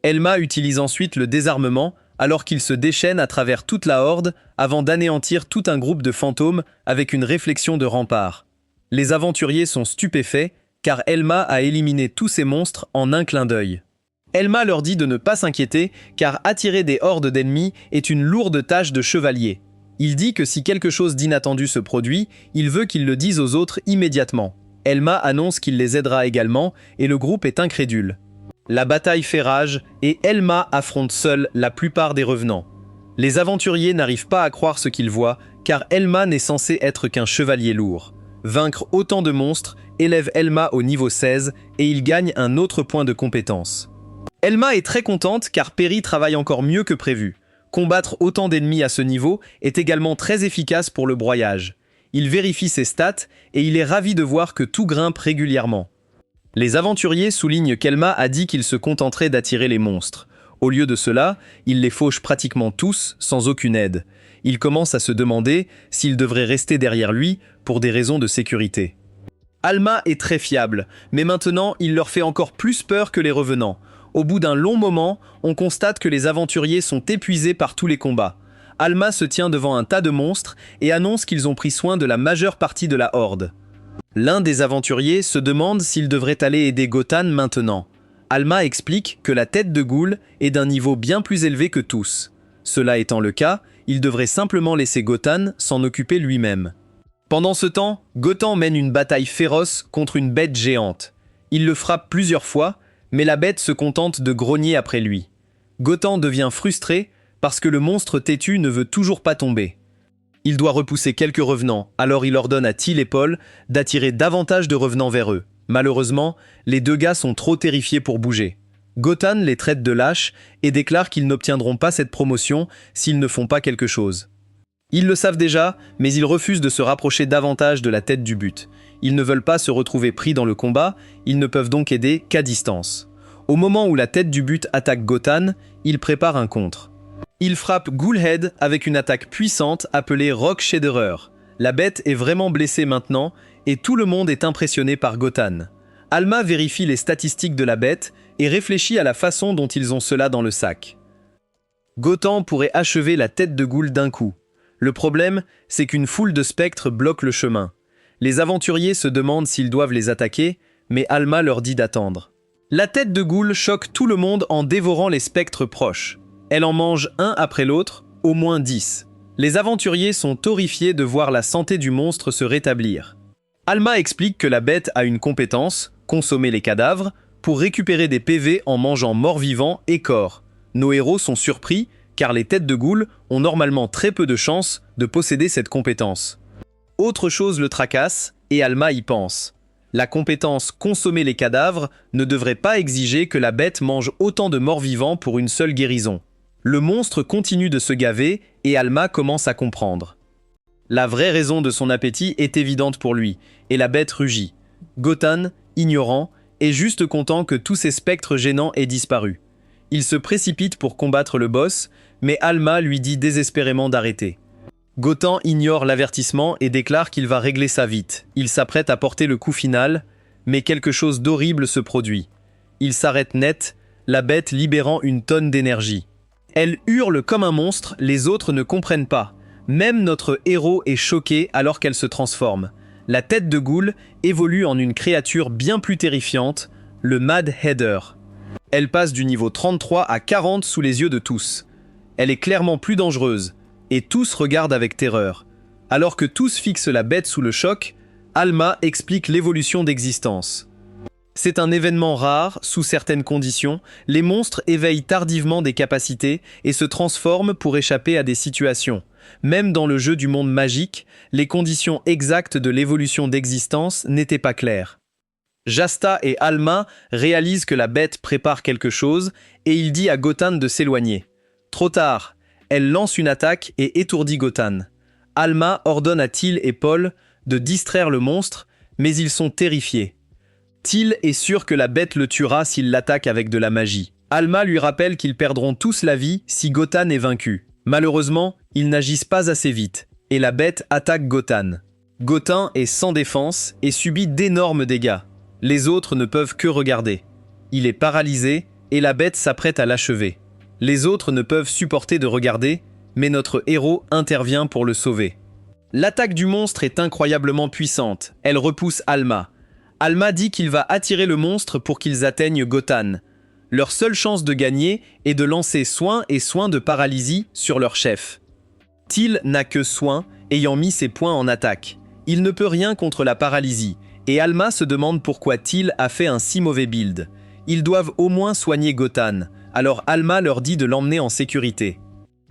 Elma utilise ensuite le désarmement, alors qu'il se déchaîne à travers toute la horde avant d'anéantir tout un groupe de fantômes avec une réflexion de rempart. Les aventuriers sont stupéfaits, car Elma a éliminé tous ces monstres en un clin d'œil. Elma leur dit de ne pas s'inquiéter, car attirer des hordes d'ennemis est une lourde tâche de chevalier. Il dit que si quelque chose d'inattendu se produit, il veut qu'ils le disent aux autres immédiatement. Elma annonce qu'il les aidera également, et le groupe est incrédule. La bataille fait rage, et Elma affronte seule la plupart des revenants. Les aventuriers n'arrivent pas à croire ce qu'ils voient, car Elma n'est censée être qu'un chevalier lourd. Vaincre autant de monstres élève Elma au niveau 16, et il gagne un autre point de compétence. Elma est très contente car Perry travaille encore mieux que prévu. Combattre autant d'ennemis à ce niveau est également très efficace pour le broyage. Il vérifie ses stats, et il est ravi de voir que tout grimpe régulièrement. Les aventuriers soulignent qu'Elma a dit qu'il se contenterait d'attirer les monstres. Au lieu de cela, il les fauche pratiquement tous sans aucune aide. Il commence à se demander s'il devrait rester derrière lui pour des raisons de sécurité. Alma est très fiable, mais maintenant il leur fait encore plus peur que les revenants. Au bout d'un long moment, on constate que les aventuriers sont épuisés par tous les combats. Alma se tient devant un tas de monstres et annonce qu'ils ont pris soin de la majeure partie de la horde. L'un des aventuriers se demande s'il devrait aller aider Gotan maintenant. Alma explique que la tête de Ghoul est d'un niveau bien plus élevé que tous. Cela étant le cas, il devrait simplement laisser Gotan s'en occuper lui-même. Pendant ce temps, Gotan mène une bataille féroce contre une bête géante. Il le frappe plusieurs fois, mais la bête se contente de grogner après lui. Gotan devient frustré parce que le monstre têtu ne veut toujours pas tomber. Il doit repousser quelques revenants, alors il ordonne à Teal et Paul d'attirer davantage de revenants vers eux. Malheureusement, les deux gars sont trop terrifiés pour bouger. Gotan les traite de lâches et déclare qu'ils n'obtiendront pas cette promotion s'ils ne font pas quelque chose. Ils le savent déjà, mais ils refusent de se rapprocher davantage de la tête du but. Ils ne veulent pas se retrouver pris dans le combat, ils ne peuvent donc aider qu'à distance. Au moment où la tête du but attaque Gotan, il prépare un contre. Il frappe Ghoulhead avec une attaque puissante appelée Rock Shaderer. La bête est vraiment blessée maintenant et tout le monde est impressionné par Gotan. Alma vérifie les statistiques de la bête et réfléchit à la façon dont ils ont cela dans le sac. Gotan pourrait achever la tête de Ghoul d'un coup. Le problème, c'est qu'une foule de spectres bloque le chemin. Les aventuriers se demandent s'ils doivent les attaquer, mais Alma leur dit d'attendre. La tête de Ghoul choque tout le monde en dévorant les spectres proches. Elle en mange un après l'autre, au moins 10. Les aventuriers sont horrifiés de voir la santé du monstre se rétablir. Alma explique que la bête a une compétence, consommer les cadavres, pour récupérer des PV en mangeant morts-vivants et corps. Nos héros sont surpris, car les têtes de Ghoul ont normalement très peu de chances de posséder cette compétence. Autre chose le tracasse, et Alma y pense. La compétence « consommer les cadavres » ne devrait pas exiger que la bête mange autant de morts-vivants pour une seule guérison. Le monstre continue de se gaver, et Alma commence à comprendre. La vraie raison de son appétit est évidente pour lui, et la bête rugit. Gotan, ignorant, est juste content que tous ces spectres gênants aient disparu. Il se précipite pour combattre le boss, mais Alma lui dit désespérément d'arrêter. Gotan ignore l'avertissement et déclare qu'il va régler ça vite. Il s'apprête à porter le coup final, mais quelque chose d'horrible se produit. Il s'arrête net, la bête libérant une tonne d'énergie. Elle hurle comme un monstre, les autres ne comprennent pas. Même notre héros est choqué alors qu'elle se transforme. La tête de Ghoul évolue en une créature bien plus terrifiante, le Mad Header. Elle passe du niveau 33 à 40 sous les yeux de tous. Elle est clairement plus dangereuse, et tous regardent avec terreur. Alors que tous fixent la bête sous le choc, Alma explique l'évolution d'existence. C'est un événement rare, sous certaines conditions, les monstres éveillent tardivement des capacités et se transforment pour échapper à des situations. Même dans le jeu du monde magique, les conditions exactes de l'évolution d'existence n'étaient pas claires. Jasta et Alma réalisent que la bête prépare quelque chose et il dit à Gotan de s'éloigner. Trop tard, elle lance une attaque et étourdit Gotan. Alma ordonne à Teal et Paul de distraire le monstre, mais ils sont terrifiés. Teal est sûr que la bête le tuera s'il l'attaque avec de la magie. Alma lui rappelle qu'ils perdront tous la vie si Gotan est vaincu. Malheureusement, ils n'agissent pas assez vite, et la bête attaque Gotan. Gotan est sans défense et subit d'énormes dégâts. Les autres ne peuvent que regarder. Il est paralysé et la bête s'apprête à l'achever. Les autres ne peuvent supporter de regarder, mais notre héros intervient pour le sauver. L'attaque du monstre est incroyablement puissante. Elle repousse Alma. Alma dit qu'il va attirer le monstre pour qu'ils atteignent Gotan. Leur seule chance de gagner est de lancer soin et soin de paralysie sur leur chef. Teal n'a que soin, ayant mis ses points en attaque. Il ne peut rien contre la paralysie, et Alma se demande pourquoi Teal a fait un si mauvais build. Ils doivent au moins soigner Gotan, alors Alma leur dit de l'emmener en sécurité.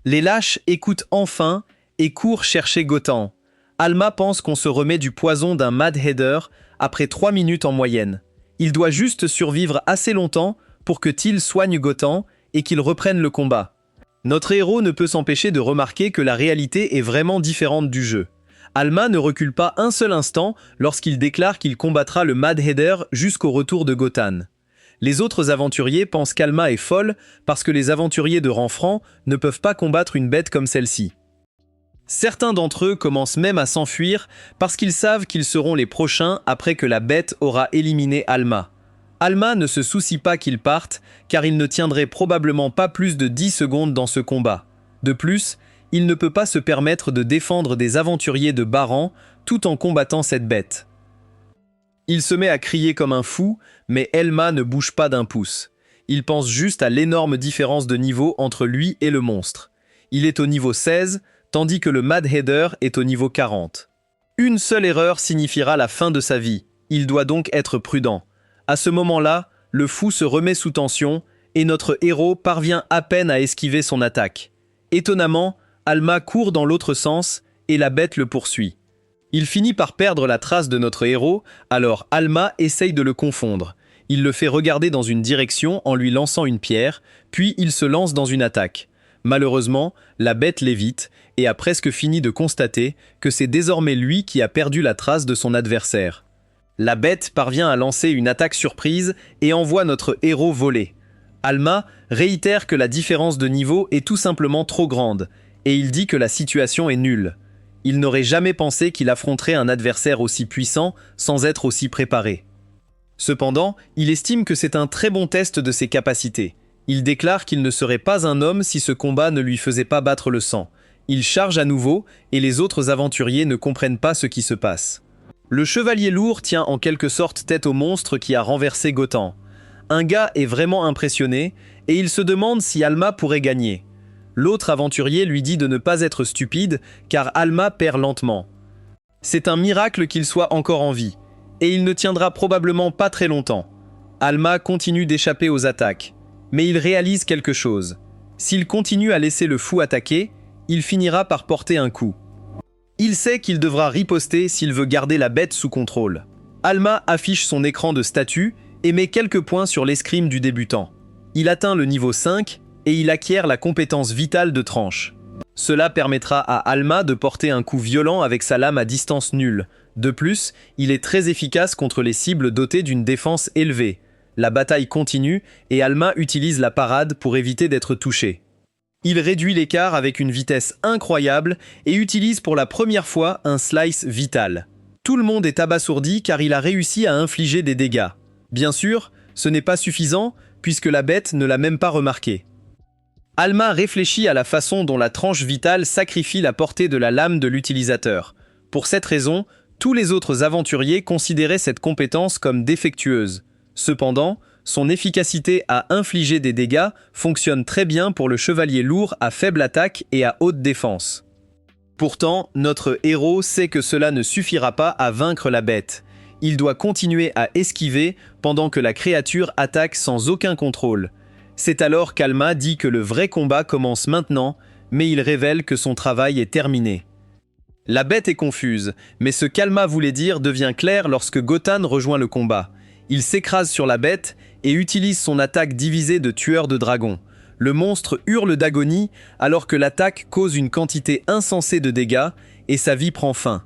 Les lâches écoutent enfin et courent chercher Gotan. Alma pense qu'on se remet du poison d'un Mad Header après 3 minutes en moyenne. Il doit juste survivre assez longtemps pour que Teal soigne Gotan et qu'il reprenne le combat. Notre héros ne peut s'empêcher de remarquer que la réalité est vraiment différente du jeu. Alma ne recule pas un seul instant lorsqu'il déclare qu'il combattra le Mad Header jusqu'au retour de Gotan. Les autres aventuriers pensent qu'Alma est folle parce que les aventuriers de rang franc ne peuvent pas combattre une bête comme celle-ci. Certains d'entre eux commencent même à s'enfuir parce qu'ils savent qu'ils seront les prochains après que la bête aura éliminé Alma. Alma ne se soucie pas qu'ils partent car il ne tiendrait probablement pas plus de 10 secondes dans ce combat. De plus, il ne peut pas se permettre de défendre des aventuriers de bas rang tout en combattant cette bête. Il se met à crier comme un fou, mais Elma ne bouge pas d'un pouce. Il pense juste à l'énorme différence de niveau entre lui et le monstre. Il est au niveau 16, tandis que le Mad Hatter est au niveau 40. Une seule erreur signifiera la fin de sa vie. Il doit donc être prudent. À ce moment-là, le fou se remet sous tension et notre héros parvient à peine à esquiver son attaque. Étonnamment, Alma court dans l'autre sens et la bête le poursuit. Il finit par perdre la trace de notre héros, alors Alma essaye de le confondre. Il le fait regarder dans une direction en lui lançant une pierre, puis il se lance dans une attaque. Malheureusement, la bête l'évite et a presque fini de constater que c'est désormais lui qui a perdu la trace de son adversaire. La bête parvient à lancer une attaque surprise et envoie notre héros voler. Alma réitère que la différence de niveau est tout simplement trop grande, et il dit que la situation est nulle. Il n'aurait jamais pensé qu'il affronterait un adversaire aussi puissant sans être aussi préparé. Cependant, il estime que c'est un très bon test de ses capacités. Il déclare qu'il ne serait pas un homme si ce combat ne lui faisait pas battre le sang. Il charge à nouveau et les autres aventuriers ne comprennent pas ce qui se passe. Le chevalier lourd tient en quelque sorte tête au monstre qui a renversé Gotan. Un gars est vraiment impressionné et il se demande si Alma pourrait gagner. L'autre aventurier lui dit de ne pas être stupide car Alma perd lentement. C'est un miracle qu'il soit encore en vie, et il ne tiendra probablement pas très longtemps. Alma continue d'échapper aux attaques, mais il réalise quelque chose. S'il continue à laisser le fou attaquer, il finira par porter un coup. Il sait qu'il devra riposter s'il veut garder la bête sous contrôle. Alma affiche son écran de statut et met quelques points sur l'escrime du débutant. Il atteint le niveau 5 et il acquiert la compétence vitale de tranche. Cela permettra à Alma de porter un coup violent avec sa lame à distance nulle. De plus, il est très efficace contre les cibles dotées d'une défense élevée. La bataille continue et Alma utilise la parade pour éviter d'être touché. Il réduit l'écart avec une vitesse incroyable et utilise pour la première fois un slice vital. Tout le monde est abasourdi car il a réussi à infliger des dégâts. Bien sûr, ce n'est pas suffisant puisque la bête ne l'a même pas remarqué. Alma réfléchit à la façon dont la tranche vitale sacrifie la portée de la lame de l'utilisateur. Pour cette raison, tous les autres aventuriers considéraient cette compétence comme défectueuse. Cependant, son efficacité à infliger des dégâts fonctionne très bien pour le chevalier lourd à faible attaque et à haute défense. Pourtant, notre héros sait que cela ne suffira pas à vaincre la bête. Il doit continuer à esquiver pendant que la créature attaque sans aucun contrôle. C'est alors qu'Alma dit que le vrai combat commence maintenant, mais il révèle que son travail est terminé. La bête est confuse, mais ce qu'Alma voulait dire devient clair lorsque Gotan rejoint le combat. Il s'écrase sur la bête et utilise son attaque divisée de tueur de dragons. Le monstre hurle d'agonie alors que l'attaque cause une quantité insensée de dégâts et sa vie prend fin.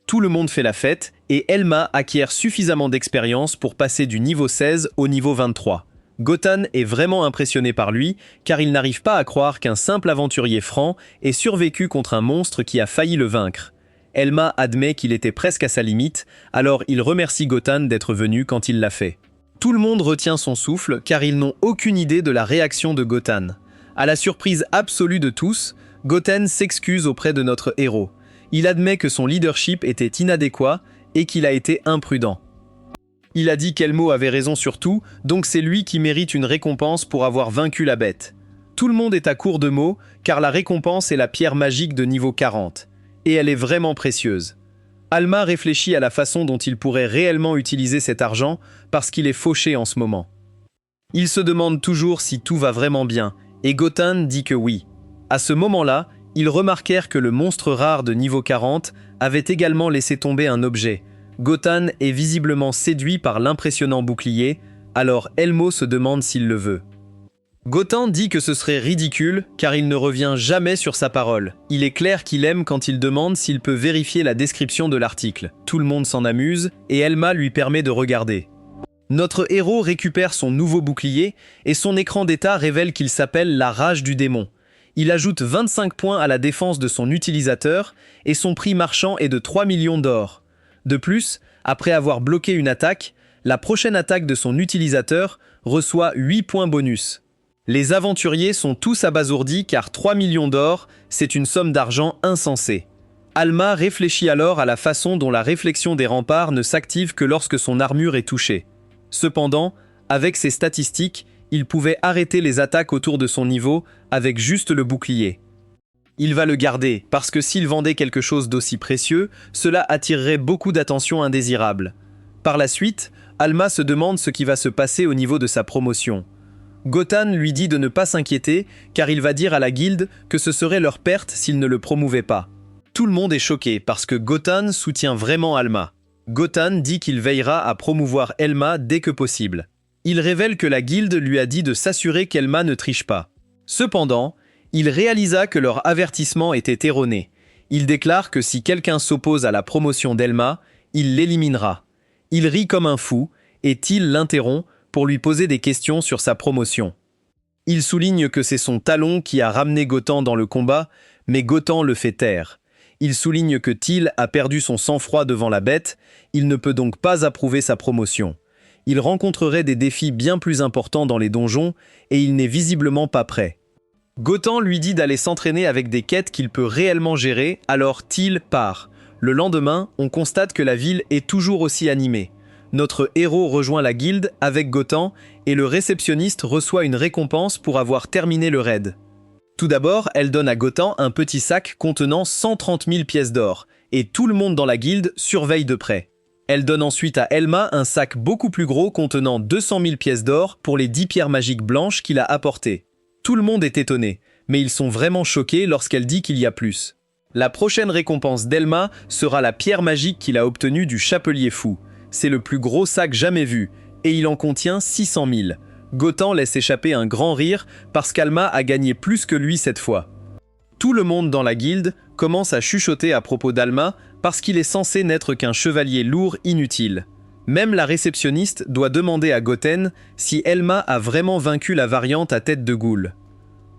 Tout le monde fait la fête et Elma acquiert suffisamment d'expérience pour passer du niveau 16 au niveau 23. Gotan est vraiment impressionné par lui, car il n'arrive pas à croire qu'un simple aventurier franc ait survécu contre un monstre qui a failli le vaincre. Elma admet qu'il était presque à sa limite, alors il remercie Gotan d'être venu quand il l'a fait. Tout le monde retient son souffle, car ils n'ont aucune idée de la réaction de Gotan. À la surprise absolue de tous, Gotan s'excuse auprès de notre héros. Il admet que son leadership était inadéquat et qu'il a été imprudent. Il a dit qu'Elmo avait raison sur tout, donc c'est lui qui mérite une récompense pour avoir vaincu la bête. Tout le monde est à court de mots, car la récompense est la pierre magique de niveau 40. Et elle est vraiment précieuse. Alma réfléchit à la façon dont il pourrait réellement utiliser cet argent, parce qu'il est fauché en ce moment. Il se demande toujours si tout va vraiment bien, et Gotan dit que oui. À ce moment-là, ils remarquèrent que le monstre rare de niveau 40 avait également laissé tomber un objet. Gotan est visiblement séduit par l'impressionnant bouclier, alors Elmo se demande s'il le veut. Gotan dit que ce serait ridicule car il ne revient jamais sur sa parole. Il est clair qu'il aime quand il demande s'il peut vérifier la description de l'article. Tout le monde s'en amuse et Elma lui permet de regarder. Notre héros récupère son nouveau bouclier et son écran d'état révèle qu'il s'appelle la rage du démon. Il ajoute 25 points à la défense de son utilisateur et son prix marchand est de 3 millions d'or. De plus, après avoir bloqué une attaque, la prochaine attaque de son utilisateur reçoit 8 points bonus. Les aventuriers sont tous abasourdis car 3 millions d'or, c'est une somme d'argent insensée. Alma réfléchit alors à la façon dont la réflexion des remparts ne s'active que lorsque son armure est touchée. Cependant, avec ses statistiques, il pouvait arrêter les attaques autour de son niveau avec juste le bouclier. Il va le garder, parce que s'il vendait quelque chose d'aussi précieux, cela attirerait beaucoup d'attention indésirable. Par la suite, Alma se demande ce qui va se passer au niveau de sa promotion. Gotan lui dit de ne pas s'inquiéter, car il va dire à la guilde que ce serait leur perte s'ils ne le promouvaient pas. Tout le monde est choqué, parce que Gotan soutient vraiment Alma. Gotan dit qu'il veillera à promouvoir Elma dès que possible. Il révèle que la guilde lui a dit de s'assurer qu'Elma ne triche pas. Cependant, il réalisa que leur avertissement était erroné. Il déclare que si quelqu'un s'oppose à la promotion d'Elma, il l'éliminera. Il rit comme un fou, et Till l'interrompt pour lui poser des questions sur sa promotion. Il souligne que c'est son talon qui a ramené Gotan dans le combat, mais Gotan le fait taire. Il souligne que Till a perdu son sang-froid devant la bête, il ne peut donc pas approuver sa promotion. Il rencontrerait des défis bien plus importants dans les donjons, et il n'est visiblement pas prêt. Gotan lui dit d'aller s'entraîner avec des quêtes qu'il peut réellement gérer, alors Till part. Le lendemain, on constate que la ville est toujours aussi animée. Notre héros rejoint la guilde avec Gotan et le réceptionniste reçoit une récompense pour avoir terminé le raid. Tout d'abord, elle donne à Gotan un petit sac contenant 130 000 pièces d'or, et tout le monde dans la guilde surveille de près. Elle donne ensuite à Elma un sac beaucoup plus gros contenant 200 000 pièces d'or pour les 10 pierres magiques blanches qu'il a apportées. Tout le monde est étonné, mais ils sont vraiment choqués lorsqu'elle dit qu'il y a plus. La prochaine récompense d'Elma sera la pierre magique qu'il a obtenue du chapelier fou. C'est le plus gros sac jamais vu, et il en contient 600 000. Gotan laisse échapper un grand rire parce qu'Alma a gagné plus que lui cette fois. Tout le monde dans la guilde commence à chuchoter à propos d'Alma parce qu'il est censé n'être qu'un chevalier lourd inutile. Même la réceptionniste doit demander à Goten si Elma a vraiment vaincu la variante à tête de goule.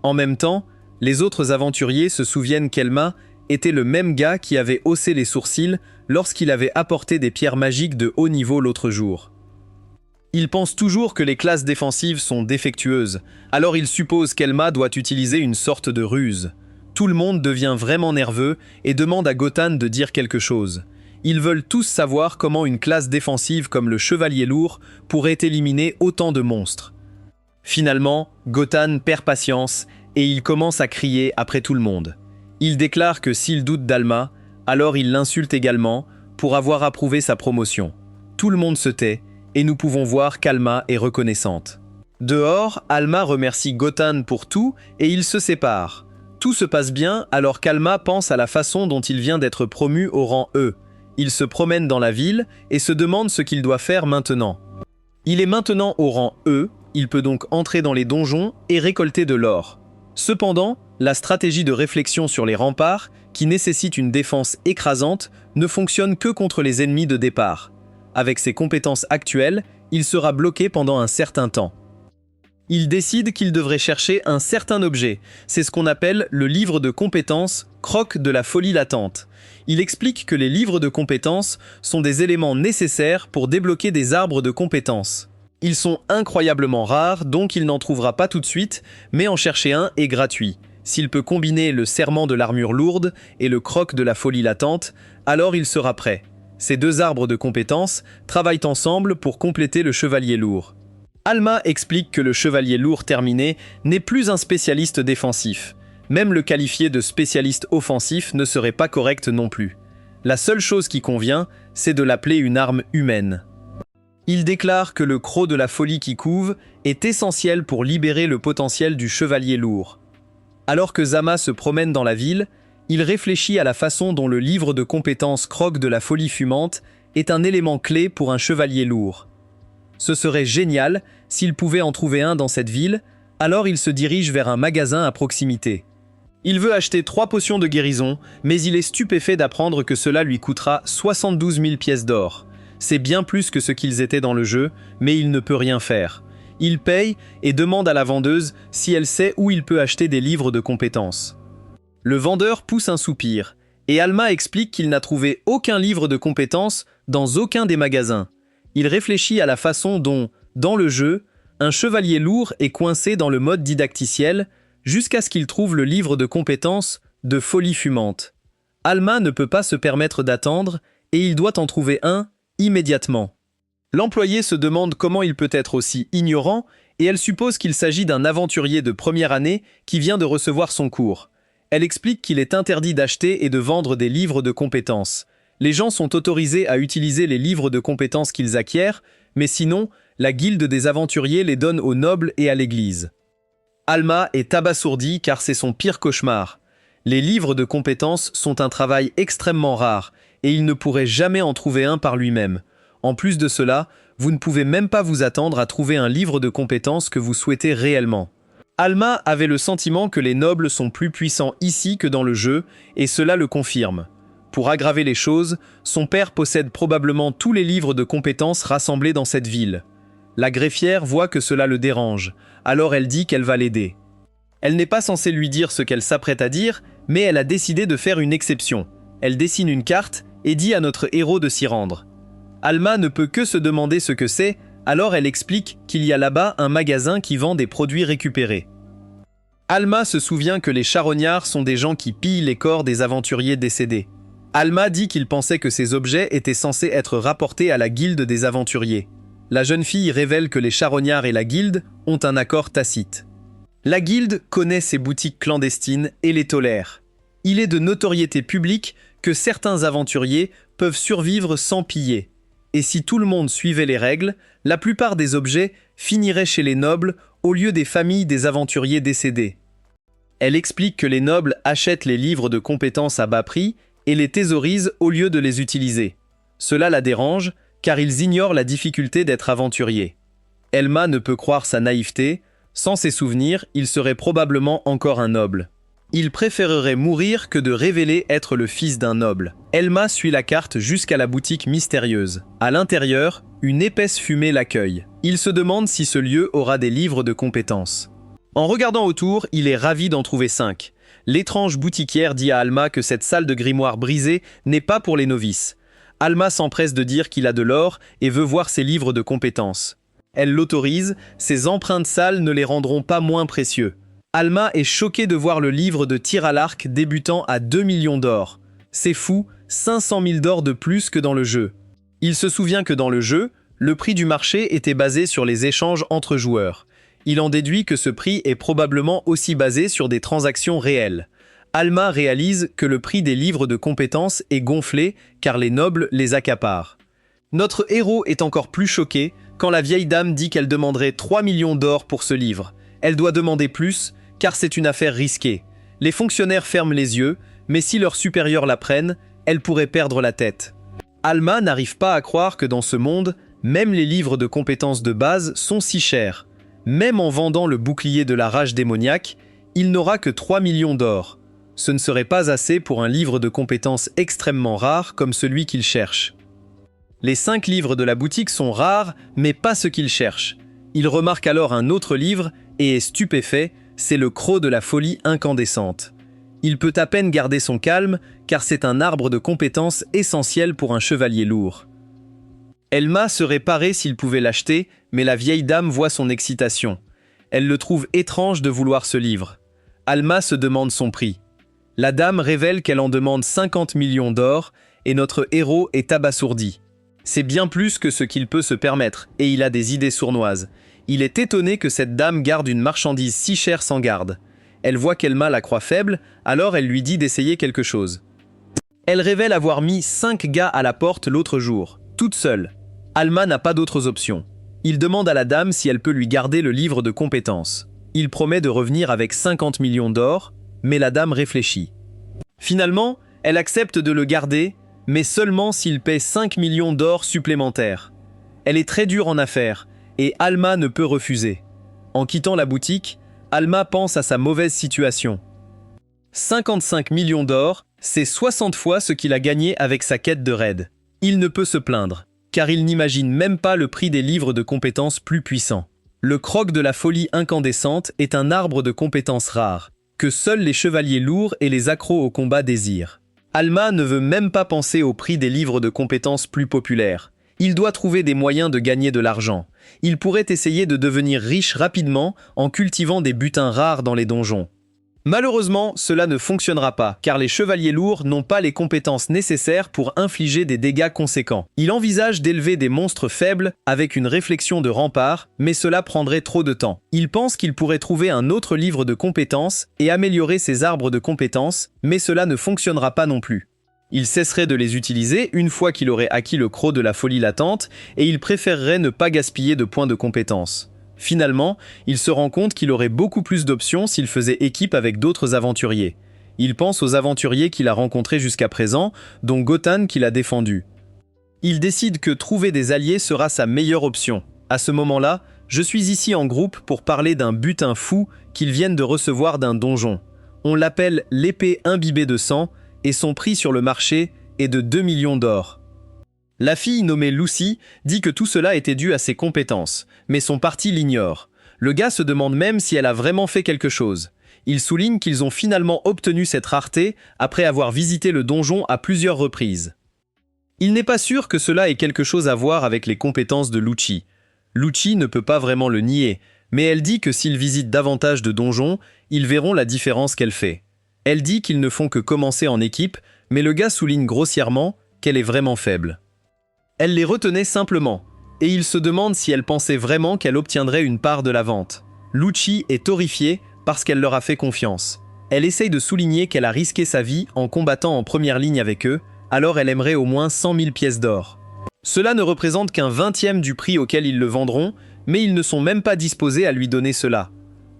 En même temps, les autres aventuriers se souviennent qu'Elma était le même gars qui avait haussé les sourcils lorsqu'il avait apporté des pierres magiques de haut niveau l'autre jour. Ils pensent toujours que les classes défensives sont défectueuses, alors ils supposent qu'Elma doit utiliser une sorte de ruse. Tout le monde devient vraiment nerveux et demande à Gotan de dire quelque chose. Ils veulent tous savoir comment une classe défensive comme le chevalier lourd pourrait éliminer autant de monstres. Finalement, Gotan perd patience et il commence à crier après tout le monde. Il déclare que s'il doute d'Alma, alors il l'insulte également pour avoir approuvé sa promotion. Tout le monde se tait et nous pouvons voir qu'Alma est reconnaissante. Dehors, Alma remercie Gotan pour tout et ils se séparent. Tout se passe bien alors qu'Alma pense à la façon dont il vient d'être promu au rang E. Il se promène dans la ville et se demande ce qu'il doit faire maintenant. Il est maintenant au rang E, il peut donc entrer dans les donjons et récolter de l'or. Cependant, la stratégie de réflexion sur les remparts, qui nécessite une défense écrasante, ne fonctionne que contre les ennemis de départ. Avec ses compétences actuelles, il sera bloqué pendant un certain temps. Il décide qu'il devrait chercher un certain objet. C'est ce qu'on appelle le livre de compétences Croc de la folie latente. Il explique que les livres de compétences sont des éléments nécessaires pour débloquer des arbres de compétences. Ils sont incroyablement rares, donc il n'en trouvera pas tout de suite, mais en chercher un est gratuit. S'il peut combiner le serment de l'armure lourde et le croc de la folie latente, alors il sera prêt. Ces deux arbres de compétences travaillent ensemble pour compléter le chevalier lourd. Alma explique que le chevalier lourd terminé n'est plus un spécialiste défensif. Même le qualifier de spécialiste offensif ne serait pas correct non plus. La seule chose qui convient, c'est de l'appeler une arme humaine. Il déclare que le croc de la folie qui couve est essentiel pour libérer le potentiel du chevalier lourd. Alors que Zama se promène dans la ville, il réfléchit à la façon dont le livre de compétences Croc de la folie fumante est un élément clé pour un chevalier lourd. Ce serait génial s'il pouvait en trouver un dans cette ville, alors il se dirige vers un magasin à proximité. Il veut acheter 3 potions de guérison, mais il est stupéfait d'apprendre que cela lui coûtera 72 000 pièces d'or. C'est bien plus que ce qu'ils étaient dans le jeu, mais il ne peut rien faire. Il paye et demande à la vendeuse si elle sait où il peut acheter des livres de compétences. Le vendeur pousse un soupir, et Alma explique qu'il n'a trouvé aucun livre de compétences dans aucun des magasins. Il réfléchit à la façon dont, dans le jeu, un chevalier lourd est coincé dans le mode didacticiel jusqu'à ce qu'il trouve le livre de compétences de folie fumante. Alma ne peut pas se permettre d'attendre et il doit en trouver un immédiatement. L'employé se demande comment il peut être aussi ignorant et elle suppose qu'il s'agit d'un aventurier de première année qui vient de recevoir son cours. Elle explique qu'il est interdit d'acheter et de vendre des livres de compétences. Les gens sont autorisés à utiliser les livres de compétences qu'ils acquièrent, mais sinon, la guilde des aventuriers les donne aux nobles et à l'église. Alma est abasourdie car c'est son pire cauchemar. Les livres de compétences sont un travail extrêmement rare et il ne pourrait jamais en trouver un par lui-même. En plus de cela, vous ne pouvez même pas vous attendre à trouver un livre de compétences que vous souhaitez réellement. Alma avait le sentiment que les nobles sont plus puissants ici que dans le jeu, et cela le confirme. Pour aggraver les choses, son père possède probablement tous les livres de compétences rassemblés dans cette ville. La greffière voit que cela le dérange, alors elle dit qu'elle va l'aider. Elle n'est pas censée lui dire ce qu'elle s'apprête à dire, mais elle a décidé de faire une exception. Elle dessine une carte et dit à notre héros de s'y rendre. Alma ne peut que se demander ce que c'est, alors elle explique qu'il y a là-bas un magasin qui vend des produits récupérés. Alma se souvient que les charognards sont des gens qui pillent les corps des aventuriers décédés. Alma dit qu'il pensait que ces objets étaient censés être rapportés à la guilde des aventuriers. La jeune fille révèle que les charognards et la guilde ont un accord tacite. La guilde connaît ces boutiques clandestines et les tolère. Il est de notoriété publique que certains aventuriers peuvent survivre sans piller. Et si tout le monde suivait les règles, la plupart des objets finiraient chez les nobles au lieu des familles des aventuriers décédés. Elle explique que les nobles achètent les livres de compétences à bas prix et les thésaurisent au lieu de les utiliser. Cela la dérange, car ils ignorent la difficulté d'être aventurier. Elma ne peut croire sa naïveté. Sans ses souvenirs, il serait probablement encore un noble. Il préférerait mourir que de révéler être le fils d'un noble. Elma suit la carte jusqu'à la boutique mystérieuse. À l'intérieur, une épaisse fumée l'accueille. Il se demande si ce lieu aura des livres de compétences. En regardant autour, il est ravi d'en trouver 5. L'étrange boutiquière dit à Alma que cette salle de grimoire brisée n'est pas pour les novices. Alma s'empresse de dire qu'il a de l'or et veut voir ses livres de compétences. Elle l'autorise, ses empreintes sales ne les rendront pas moins précieux. Alma est choquée de voir le livre de tir à l'arc débutant à 2 millions d'or. C'est fou, 500 000 d'or de plus que dans le jeu. Il se souvient que dans le jeu, le prix du marché était basé sur les échanges entre joueurs. Il en déduit que ce prix est probablement aussi basé sur des transactions réelles. Alma réalise que le prix des livres de compétences est gonflé car les nobles les accaparent. Notre héros est encore plus choqué quand la vieille dame dit qu'elle demanderait 3 millions d'or pour ce livre. Elle doit demander plus, car c'est une affaire risquée. Les fonctionnaires ferment les yeux, mais si leurs supérieurs la prennent, elle pourrait perdre la tête. Alma n'arrive pas à croire que dans ce monde, même les livres de compétences de base sont si chers. Même en vendant le bouclier de la rage démoniaque, il n'aura que 3 millions d'or. Ce ne serait pas assez pour un livre de compétences extrêmement rare comme celui qu'il cherche. Les 5 livres de la boutique sont rares, mais pas ce qu'il cherche. Il remarque alors un autre livre et est stupéfait, c'est le croc de la folie incandescente. Il peut à peine garder son calme, car c'est un arbre de compétences essentiel pour un chevalier lourd. Elma serait parée s'il pouvait l'acheter, mais la vieille dame voit son excitation. Elle le trouve étrange de vouloir ce livre. Alma se demande son prix. La dame révèle qu'elle en demande 50 millions d'or, et notre héros est abasourdi. C'est bien plus que ce qu'il peut se permettre, et il a des idées sournoises. Il est étonné que cette dame garde une marchandise si chère sans garde. Elle voit qu'Elma la croit faible, alors elle lui dit d'essayer quelque chose. Elle révèle avoir mis 5 gars à la porte l'autre jour, toute seule. Alma n'a pas d'autres options. Il demande à la dame si elle peut lui garder le livre de compétences. Il promet de revenir avec 50 millions d'or, mais la dame réfléchit. Finalement, elle accepte de le garder, mais seulement s'il paie 5 millions d'or supplémentaires. Elle est très dure en affaires, et Alma ne peut refuser. En quittant la boutique, Alma pense à sa mauvaise situation. 55 millions d'or, c'est 60 fois ce qu'il a gagné avec sa quête de raid. Il ne peut se plaindre, car il n'imagine même pas le prix des livres de compétences plus puissants. Le croc de la folie incandescente est un arbre de compétences rares, que seuls les chevaliers lourds et les accros au combat désirent. Alma ne veut même pas penser au prix des livres de compétences plus populaires. Il doit trouver des moyens de gagner de l'argent. Il pourrait essayer de devenir riche rapidement en cultivant des butins rares dans les donjons. Malheureusement, cela ne fonctionnera pas, car les chevaliers lourds n'ont pas les compétences nécessaires pour infliger des dégâts conséquents. Il envisage d'élever des monstres faibles avec une réflexion de rempart, mais cela prendrait trop de temps. Il pense qu'il pourrait trouver un autre livre de compétences et améliorer ses arbres de compétences, mais cela ne fonctionnera pas non plus. Il cesserait de les utiliser une fois qu'il aurait acquis le croc de la folie latente, et il préférerait ne pas gaspiller de points de compétences. Finalement, il se rend compte qu'il aurait beaucoup plus d'options s'il faisait équipe avec d'autres aventuriers. Il pense aux aventuriers qu'il a rencontrés jusqu'à présent, dont Gotan qu'il a défendu. Il décide que trouver des alliés sera sa meilleure option. À ce moment-là, je suis ici en groupe pour parler d'un butin fou qu'ils viennent de recevoir d'un donjon. On l'appelle l'épée imbibée de sang, et son prix sur le marché est de 2 millions d'or. La fille nommée Lucy dit que tout cela était dû à ses compétences, mais son parti l'ignore. Le gars se demande même si elle a vraiment fait quelque chose. Il souligne qu'ils ont finalement obtenu cette rareté après avoir visité le donjon à plusieurs reprises. Il n'est pas sûr que cela ait quelque chose à voir avec les compétences de Lucci. Lucci ne peut pas vraiment le nier, mais elle dit que s'ils visitent davantage de donjons, ils verront la différence qu'elle fait. Elle dit qu'ils ne font que commencer en équipe, mais le gars souligne grossièrement qu'elle est vraiment faible. Elle les retenait simplement, et il se demande si elle pensait vraiment qu'elle obtiendrait une part de la vente. Lucci est horrifiée parce qu'elle leur a fait confiance. Elle essaye de souligner qu'elle a risqué sa vie en combattant en première ligne avec eux, alors elle aimerait au moins 100 000 pièces d'or. Cela ne représente qu'un 20e du prix auquel ils le vendront, mais ils ne sont même pas disposés à lui donner cela.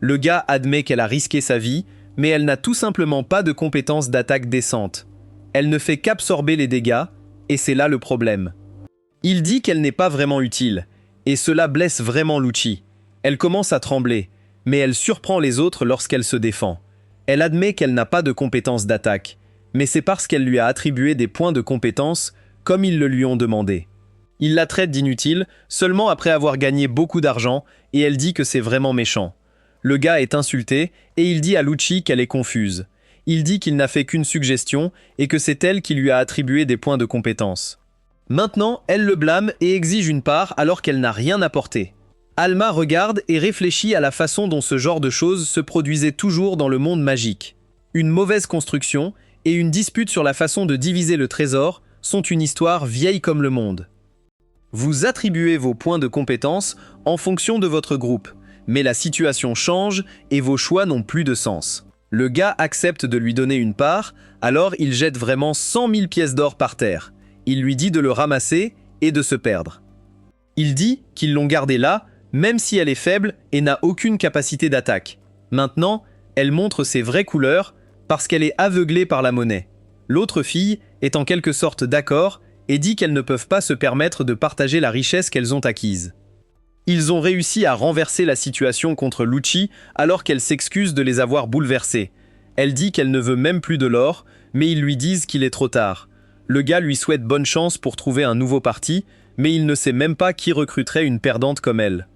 Le gars admet qu'elle a risqué sa vie, mais elle n'a tout simplement pas de compétences d'attaque décentes. Elle ne fait qu'absorber les dégâts, et c'est là le problème. Il dit qu'elle n'est pas vraiment utile, et cela blesse vraiment Lucci. Elle commence à trembler, mais elle surprend les autres lorsqu'elle se défend. Elle admet qu'elle n'a pas de compétences d'attaque, mais c'est parce qu'elle lui a attribué des points de compétence comme ils le lui ont demandé. Il la traite d'inutile seulement après avoir gagné beaucoup d'argent, et elle dit que c'est vraiment méchant. Le gars est insulté, et il dit à Lucci qu'elle est confuse. Il dit qu'il n'a fait qu'une suggestion, et que c'est elle qui lui a attribué des points de compétence. Maintenant, elle le blâme et exige une part alors qu'elle n'a rien apporté. Alma regarde et réfléchit à la façon dont ce genre de choses se produisait toujours dans le monde magique. Une mauvaise construction et une dispute sur la façon de diviser le trésor sont une histoire vieille comme le monde. Vous attribuez vos points de compétence en fonction de votre groupe, mais la situation change et vos choix n'ont plus de sens. Le gars accepte de lui donner une part, alors il jette vraiment 100 000 pièces d'or par terre. Il lui dit de le ramasser et de se perdre. Il dit qu'ils l'ont gardée là, même si elle est faible et n'a aucune capacité d'attaque. Maintenant, elle montre ses vraies couleurs parce qu'elle est aveuglée par la monnaie. L'autre fille est en quelque sorte d'accord et dit qu'elles ne peuvent pas se permettre de partager la richesse qu'elles ont acquise. Ils ont réussi à renverser la situation contre Lucci alors qu'elle s'excuse de les avoir bouleversés. Elle dit qu'elle ne veut même plus de l'or, mais ils lui disent qu'il est trop tard. Le gars lui souhaite bonne chance pour trouver un nouveau parti, mais il ne sait même pas qui recruterait une perdante comme elle.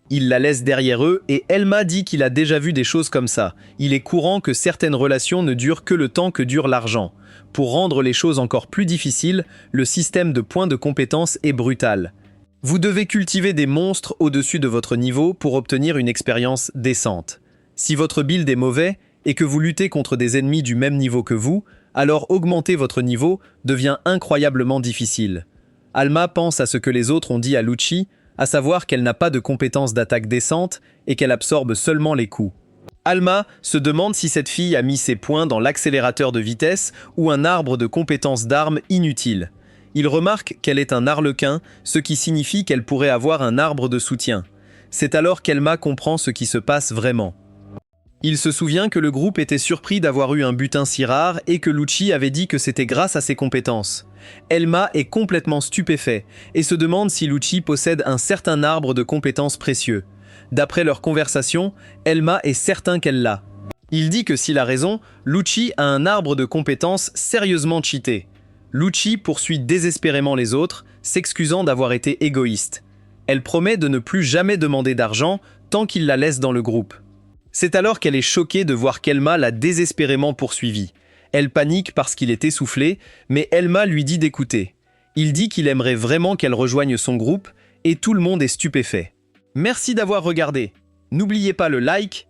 Il la laisse derrière eux et Elma dit qu'il a déjà vu des choses comme ça. Il est courant que certaines relations ne durent que le temps que dure l'argent. Pour rendre les choses encore plus difficiles, le système de points de compétence est brutal. Vous devez cultiver des monstres au-dessus de votre niveau pour obtenir une expérience décente. Si votre build est mauvais et que vous luttez contre des ennemis du même niveau que vous, alors augmenter votre niveau devient incroyablement difficile. Alma pense à ce que les autres ont dit à Lucci, à savoir qu'elle n'a pas de compétences d'attaque décentes et qu'elle absorbe seulement les coups. Alma se demande si cette fille a mis ses points dans l'accélérateur de vitesse ou un arbre de compétences d'armes inutile. Il remarque qu'elle est un arlequin, ce qui signifie qu'elle pourrait avoir un arbre de soutien. C'est alors qu'Elma comprend ce qui se passe vraiment. Il se souvient que le groupe était surpris d'avoir eu un butin si rare et que Lucci avait dit que c'était grâce à ses compétences. Elma est complètement stupéfait et se demande si Lucci possède un certain arbre de compétences précieux. D'après leur conversation, Elma est certain qu'elle l'a. Il dit que s'il a raison, Lucci a un arbre de compétences sérieusement cheaté. Lucci poursuit désespérément les autres, s'excusant d'avoir été égoïste. Elle promet de ne plus jamais demander d'argent tant qu'il la laisse dans le groupe. C'est alors qu'elle est choquée de voir qu'Elma l'a désespérément poursuivi. Elle panique parce qu'il est essoufflé, mais Elma lui dit d'écouter. Il dit qu'il aimerait vraiment qu'elle rejoigne son groupe, et tout le monde est stupéfait. Merci d'avoir regardé. N'oubliez pas le like